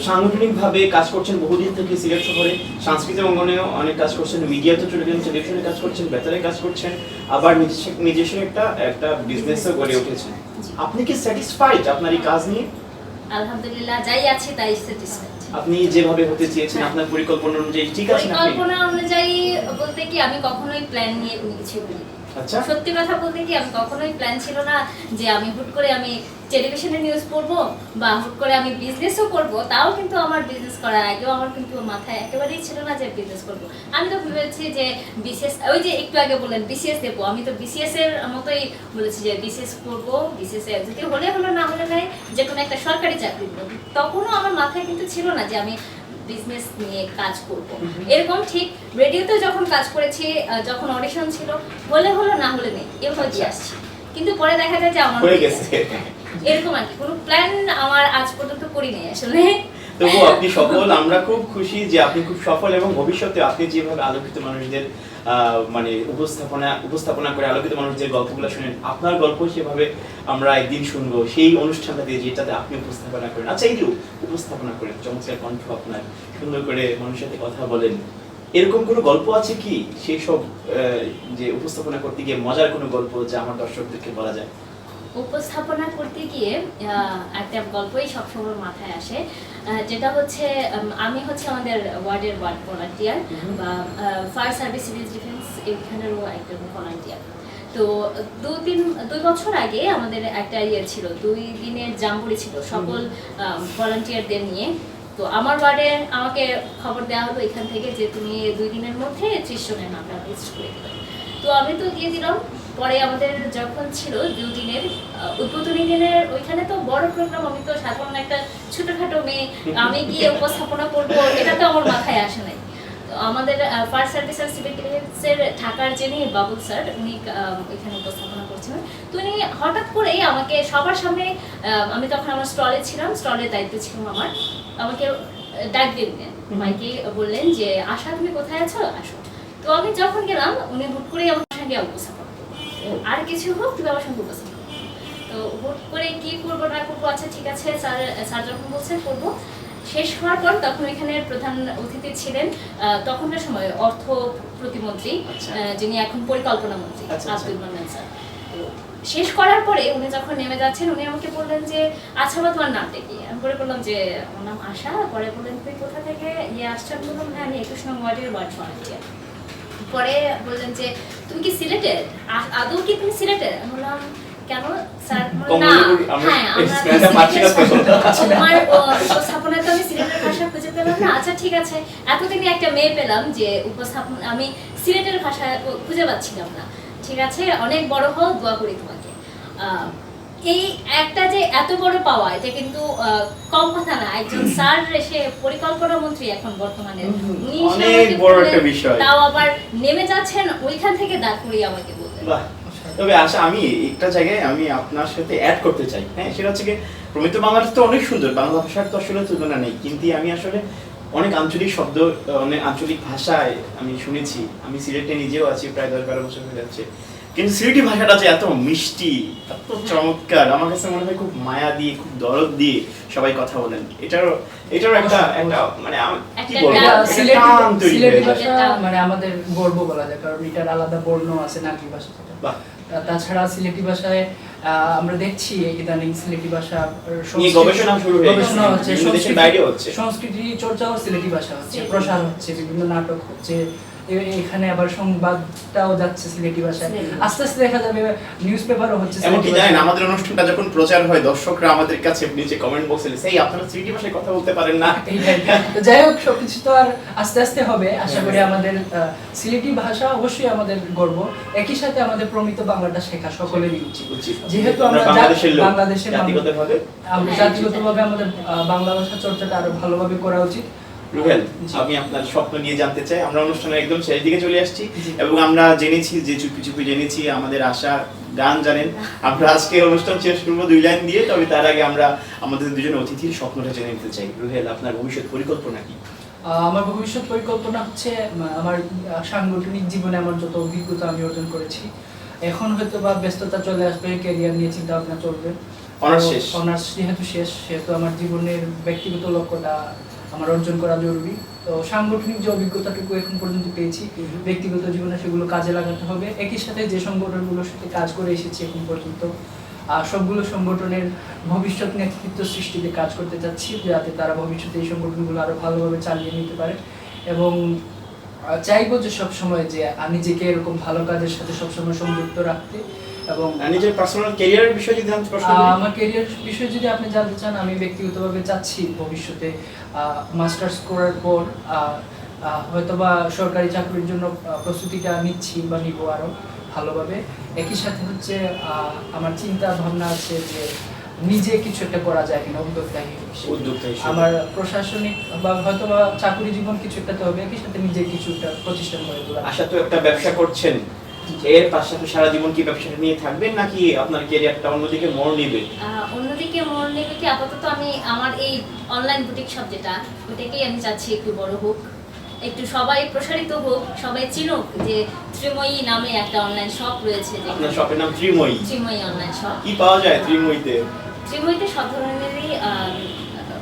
সাংগঠনিকভাবে কাজ করছেন বহুদিন থেকে সিলেট শহরে, সাংস্কৃতিক অঙ্গনেও অনেক কাজ করছেন, মিডিয়াতে চলে গেলেন, টেলিভিশনে কাজ করছেন, বেতারে কাজ করছেন, আবার নিজস্ব একটা বিজনেসও গড়ে উঠেছেন। আপনি কি স্যাটিসফাইড আপনার এই কাজ নিয়ে? আলহামদুলিল্লাহ, যাই আছে তাই স্যাটিসফাইড। আপনি যেভাবে হতে চেয়েছেন আপনার পরিকল্পনা অনুযায়ী ঠিক আছে না? পরিকল্পনা অনুযায়ী বলতে কি আমি কখনোই প্ল্যান নিয়ে কোনো কিছু করিনি। আচ্ছা, সত্যি কথা বলতে কি আমি কখনোই প্ল্যান ছিল না যে আমি হুট করে আমি টেলিভিশনে নিউজ পড়বো বা হুট করে আমি বিজনেসও করব। তাও কিন্তু আমার বিজনেস করার আগেও আমার কিন্তু মাথায় একেবারেই ছিল না যে বিজনেস করব। আমি তো ভেবেছি যে বিসিএস, ওই যে একটু আগে বললেন বিসিএস দেবো, আমি তো বিসিএস এর মতোই বলেছি যে বিসিএস করব, বিসিএস এ যদি হলে হলো, না হলে নাই, যে কোনো একটা সরকারি চাকরি করব। তখনও আমার মাথায় কিন্তু ছিল না যে আমি বিজনেস নিয়ে কাজ করব। এরকম ঠিক রেডিওতে যখন কাজ করেছি, যখন অডিশন ছিল, হলে হলো না হলে নেই, এভাবে দিয়ে আসছি। কিন্তু পরে দেখা যায় যে আমার হয়ে গেছে এরকম আর কি, কোনো প্ল্যান আমার আজ পর্যন্ত করিনি আসলে। তবু আপনি সফল, আমরা খুব খুশি যে আপনি খুব সফল, এবং ভবিষ্যতে আপনি যেভাবে আলোকিত মানুষদের মানে উপস্থাপনা করে আলোকিত মানুষদের গল্পগুলো শুনেন, আপনার গল্প সেভাবে আমরা একদিন শুনবো সেই অনুষ্ঠানটা দিয়ে, যেটাতে আপনি উপস্থাপনা করেন। আচ্ছা, এই যে উপস্থাপনা করেন, চমৎকার কণ্ঠ আপনার, সুন্দর করে মানুষের সাথে কথা বলেন, এরকম কোনো গল্প আছে কি সেই সব যে উপস্থাপনা করতে গিয়ে মজার কোনো গল্প যা আমার দর্শকদেরকে বলা যায়? উপস্থাপনা করতে গিয়ে একটা গল্পই সবসময় মাথায় আসে, যেটা হচ্ছে আমি হচ্ছে আমাদের ওয়ার্ডের ওয়ার্ড ভলান্টিয়ার বা ফায়ার সার্ভিস সিভিল ডিফেন্স, এখানেরও একজন ভলান্টিয়ার। তো 2 বছর আগে আমাদের একটা ছিল, 2 দিনের জাম্বুরি ছিল সকল ভলান্টিয়ারদের নিয়ে। তো আমার ওয়ার্ডে আমাকে খবর দেওয়া হলো এখান থেকে যে তুমি 2 দিনের মধ্যে 30 জনের নামটা লিস্ট করে দেবে। তো আমি তো দিয়ে দিলাম। পরে আমাদের যখন ছিল 2 দিনের উদ্বোধনী দিনের, ওইখানে তো বড় প্রোগ্রাম, আমি তো সাধারণ একটা ছোটখাটো মেয়ে, আমি গিয়ে উপস্থাপনা করবো এটা তো আমার মাথায় আসে নাই। তো আমাদের ফায়ার সার্ভিস আর সিভিল ডিফেন্সের ঢাকার যিনি বাবুল স্যার, উনি এখানে উপস্থাপনা করছিলেন। তো উনি হঠাৎ করেই আমাকে সবার সামনে, আমি তখন আমার স্টলে ছিলাম, স্টলের দায়িত্ব ছিল আমার, আমাকে ডাক দিলেন, মাইকে বললেন যে আশা তুমি কোথায় আছো, আসো। তো আমি যখন গেলাম, উনি হুট করেই আমার সঙ্গে উপস্থাপনা, আর কিছু হোক তুমি আমার সঙ্গে উপস্থাপনা। তো হুট করে কি করবো না করবো, আচ্ছা ঠিক আছে স্যার যখন বলছেন করবো। শেষ হওয়ার পর তখন এখানে প্রধান অতিথি ছিলেন তখনকার সময় অর্থ প্রতিমন্ত্রী, যিনি এখন পরিকল্পনা মন্ত্রী, আব্দুল মান্নান স্যার। শেষ করার পরে উনি যখন নেমে যাচ্ছেন, উনি আমাকে বললেন যে আচ্ছা বা তোমার নামটা কি? আমি পরে বললাম যে আমার নাম আশা। পরে বললেন তুমি কোথা থেকে আসছেন? বললাম হ্যাঁ আমি 21 নং ওয়ার্ডের ওয়ার্ড ভলান্টিয়ার। পরে বললেন যে তুমি কি সিলেটের? আদৌ কি তুমি সিলেটের? আমি বললাম কেন স্যার? না হ্যাঁ আমার উপস্থাপনায় তো আমি সিলেটের ভাষা খুঁজে পেলাম না। আচ্ছা ঠিক আছে, এতদিনে একটা মেয়ে পেলাম যে উপস্থাপনা আমি সিলেটের ভাষা খুঁজে পাচ্ছিলাম না। ঠিক আছে, অনেক বড় হও, দোয়া করি তোমাকে। এই একটা যে এত বড় পাওয়া, এটা কিন্তু কম কথা না। একজন স্যার এসে পরিকল্পনা মন্ত্রী এখন বর্তমানে, উনি অনেক বড় একটা বিষয়, তাও আবার নেমে যাচ্ছেন ওইখান থেকে দাঁড় করিয়ে আমাকে বলতেন। তবে আশা, আমি একটা জায়গায় আমি আপনার সাথে অ্যাড করতে চাই। হ্যাঁ, সেটা হচ্ছে কি, প্রমিত বাংলাটা তো অনেক সুন্দর, বাংলা ভাষার তো আসলে তুলনা নেই, কিন্তু আমি আসলে অনেক আঞ্চলিক শব্দ, অনেক আঞ্চলিক ভাষায় আমি শুনেছি। আমি সিলেটে নিজেও আছি, প্রায় 10-12 বছর হয়ে যাচ্ছে, কিন্তু সিলেটি ভাষাটা যে এত মিষ্টি, এত চমৎকার, আমার কাছে মনে হয় খুব মায়া দিয়ে, খুব দরদ দিয়ে সবাই কথা বলেন। এটারও একটা মানে কি বলবো, সিলেটি ভাষা মানে আমাদের গর্ব বলা যায়, কারণ এটার আলাদা বর্ণ আছে নাকি ভাষা। তাছাড়া সিলেটি ভাষায় আমরা দেখছি ইদানিং সিলেটি ভাষা গবেষণা শুরু হচ্ছে, সংস্কৃতি চর্চাও সিলেটি ভাষা হচ্ছে, প্রসার হচ্ছে, বিভিন্ন নাটক হচ্ছে, এখানে আবার সংবাদটাও যাচ্ছে সিলেটি ভাষায়, আস্তে আস্তে দেখা যাবে নিউজ পেপারও হচ্ছে। এমনকি জানেন আমাদের অনুষ্ঠানটা যখন প্রচার হয় দর্শকরা আমাদের কাছে নিচে কমেন্ট বক্সে লিখে এই আপনারা সিলেটি ভাষায় কথা বলতে পারেন না। তো যাই হোক, সবকিছু তো আর আস্তে আস্তে হবে। আশা করি আমাদের সিলেটি ভাষা অবশ্যই আমাদের গর্ব, একই সাথে আমাদের প্রমিত বাংলাটা শেখা সকলেরই উচিত। যেহেতু আমরা বাংলাদেশের জাতিগতভাবে আমাদের বাংলা ভাষা চর্চাটা আরো ভালোভাবে করা উচিত। রুহেল, আমি আপনার স্বপ্ন নিয়ে জানতে চাই। আমরা অনুষ্ঠানের একদম শেষ দিকে চলে আসছি এবং আমরা জেনেছি যে চুপি চুপি জেনেছি আমাদের আশা গান জানেন। আমরা আজকে অনুষ্ঠান শেষ করবো 2 লাইন দিয়ে, তবে তার আগে আমরা আমাদের দুজন অতিথির স্বপ্নটা জেনে নিতে চাই। রুহেল, আপনার ভবিষ্যৎ পরিকল্পনা কি? আমার ভবিষ্যৎ পরিকল্পনা হচ্ছে আমার সাংগঠনিক জীবনে আমার যত অভিজ্ঞতা আমি অর্জন করেছি, এখন হয়তো বা ব্যস্ততা চলে আসবে, ক্যারিয়ার নিয়ে চিন্তা ভাবনা চলবে। অনার্স যেহেতু শেষ, সেহেতু আমার জীবনের ব্যক্তিগত লক্ষ্যটা আমার অর্জন করা জরুরি। তো সাংগঠনিক যে অভিজ্ঞতাটুকু এখন পর্যন্ত পেয়েছি ব্যক্তিগত জীবনে সেগুলো কাজে লাগাতে হবে। একই সাথে যে সংগঠনগুলোর সাথে কাজ করে এসেছি এখন পর্যন্ত সবগুলো সংগঠনের ভবিষ্যৎ নেতৃত্ব সৃষ্টিতে কাজ করতে যাচ্ছি, যাতে তারা ভবিষ্যতে এই সংগঠনগুলো আরো ভালোভাবে চালিয়ে নিতে পারে। এবং চাইবো যে সবসময় যে নিজেকে এরকম ভালো কাজের সাথে সবসময় সংযুক্ত রাখতে। এবং নিজের পার্সোনাল ক্যারিয়ারের বিষয়ে যদি আমি প্রশ্ন করি, আমার ক্যারিয়ার বিষয়ে যদি আপনি জানতে চান, আমি ব্যক্তিগতভাবে চাচ্ছি ভবিষ্যতে মাস্টার্স করার পর হয়তোবা সরকারি চাকরির জন্য প্রস্তুতিটা নিচ্ছি বা নিব আরো ভালোভাবে। একই সাথে হচ্ছে আমার চিন্তা ভাবনা আছে যে নিজে কিছু একটা করা যায় কিনা উদ্যোক্তা হিসেবে। আমার প্রশাসনিক বা হয়তোবা চাকরি জীবন কিছু একটা হবে, একই সাথে নিজে কিছু একটা প্রতিষ্ঠান করে তোলা। আশা তো একটা ব্যবসা করছেন, এর পাশাপাশি সারা জীবন কি ব্যবসাটা নিয়ে থাকবেন নাকি আপনার ক্যারিয়ারটা অন্যদিকে মোড় নেবে? অন্যদিকে মোড় নেবে কি, আপাতত আমি আমার এই অনলাইন বুটিক শপ যেটা, ওটাকেই আমি চাচ্ছি একটু বড় হোক, একটু সবাই প্রসারিত হোক, সবাই চিনুক যে ত্রিময়ী নামে একটা অনলাইন শপ রয়েছে। আপনার শপের নাম ত্রিময়ী? ত্রিময়ী অনলাইন শপ। কি পাওয়া যায় ত্রিময়ীতে? ত্রিময়ীতে সব ধরনেরই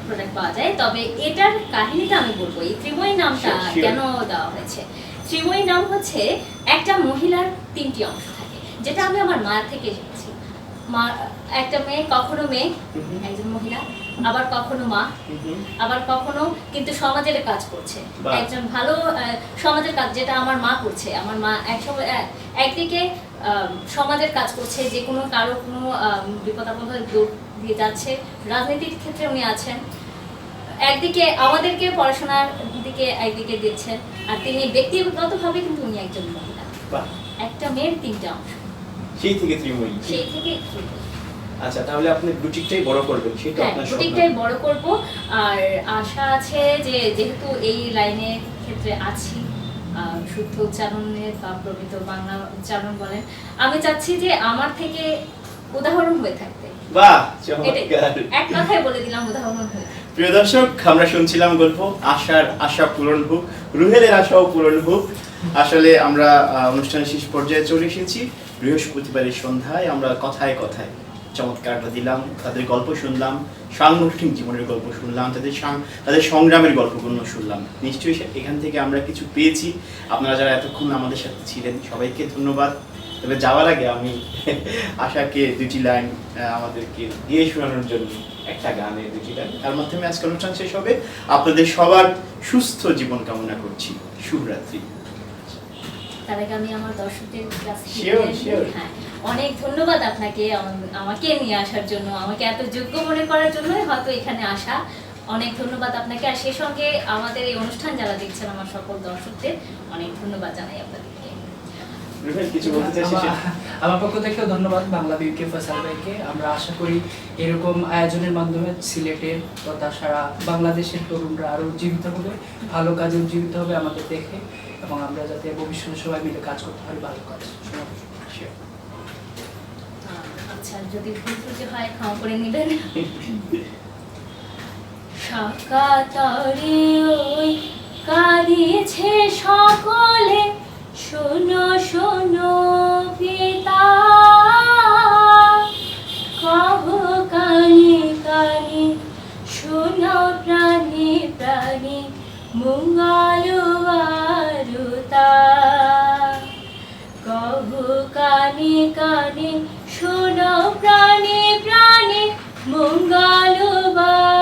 প্রোডাক্ট পাওয়া যায়, তবে এটার কাহিনীটা আমি বলবো। এই ত্রিময়ী নামটা কেন দেওয়া হয়েছে? ত্রিময়ী নাম হচ্ছে একটা মহিলার 3টি অংশ থাকে, যেটা আমি আমার মায়ের থেকে শিখেছি। মা একটা মেয়ে, কখনো মেয়ে একজন মহিলা, আবার কখনো মা, আবার কখনো কিন্তু সমাজের কাজ করছে, একজন ভালো সমাজের কাজ, যেটা আমার মা করছে। আমার মা একদিকে সমাজের কাজ করছে, যে কোনো কারো কোনো বিপদ আপদ দূর দিয়ে যাচ্ছে, রাজনীতির ক্ষেত্রে উনি আছেন, একদিকে আমাদেরকে পড়াশোনার দিকে একদিকে দিচ্ছেন, আর তিনি ব্যক্তিগতভাবে কিন্তু উনি একজন মহিলা। একটা মেয়ের 3টা অংশ, সেই থেকে ত্রিময়ী। সেই থেকে। আচ্ছা, তাহলে আপনি বুটিকটাই বড় করবেন, সেটা আপনার স্বপ্ন? বুটিকটাই বড় করব, আর আশা আছে যে যেহেতু এই লাইনের ক্ষেত্রে আছি, শুদ্ধ উচ্চারণের বা প্রমিত বাংলা উচ্চারণ বলেন, আমি চাচ্ছি যে আমার থেকে উদাহরণ হয়ে থাকতে। বাহ, চমৎকার! এক কথায় বলে দিলাম, উদাহরণ হয়ে। প্রিয় দর্শক, আমরা শুনছিলাম গল্প আশার আশা পূরণ হোক, রুহেলের আশাও পূরণ হোক। আসলে আমরা অনুষ্ঠানের শেষ পর্যায়ে চলে এসেছি। বৃহস্পতিবারের সন্ধ্যায় আমরা কথায় কথায় চমৎকারটা দিলাম, তাদের গল্প শুনলাম, সাংগঠনিক জীবনের গল্প শুনলাম, তাদের সংগ্রামের গল্পগুলো শুনলাম। নিশ্চয়ই এখান থেকে আমরা কিছু পেয়েছি। আপনারা যারা এতক্ষণ আমাদের সাথে ছিলেন সবাইকে ধন্যবাদ। তবে যাওয়ার আগে আমি আশাকে 2টি লাইন আমাদেরকে দিয়ে শোনানোর জন্য, একটা গানে 2টি লাইন, তার মাধ্যমে আজকে অনুষ্ঠান শেষ হবে। আপনাদের সবার সুস্থ জীবন কামনা করছি। শুভরাত্রি। তার আগে আমি আমার দর্শকদের কাছে হ্যাঁ, অনেক ধন্যবাদ আপনাকে আমাকে নিয়ে আসার জন্য, আমাকে এত যোগ্য মনে করার জন্য হয়তো এখানে আসা। অনেক ধন্যবাদ আপনাকে, আর সেই সঙ্গে আমাদের এই অনুষ্ঠান যারা দেখছেন আমার সকল দর্শকদের অনেক ধন্যবাদ জানাই আপনাদেরকে। আমার পক্ষ থেকেও ধন্যবাদ বাংলা বিউকে ফয়সাল ভাইকে। আমরা আশা করি এরকম আয়োজনের মাধ্যমে সিলেটের তথা সারা বাংলাদেশের তরুণরা আরো উজ্জীবিত হবে, ভালো কাজে উজ্জীবিত হবে আমাদের দেখে, এবং আমরা যাতে ভবিষ্যতে সবাই মিলে কাজ করতে পারি ভালো কাজ। আচ্ছা, যদি ভুল ত্রুটি হয় ক্ষমা করে নেবেন। সাকাতারে ওই কাঁদিয়েছে সকলে, শোনো শোনো পিতা, কহ কানে কানে, শোনো প্রাণে প্রাণে, মঙ্গল বারুতা। কহ কানে কানে, শোনো প্রাণে প্রাণে, মঙ্গল বারুতা।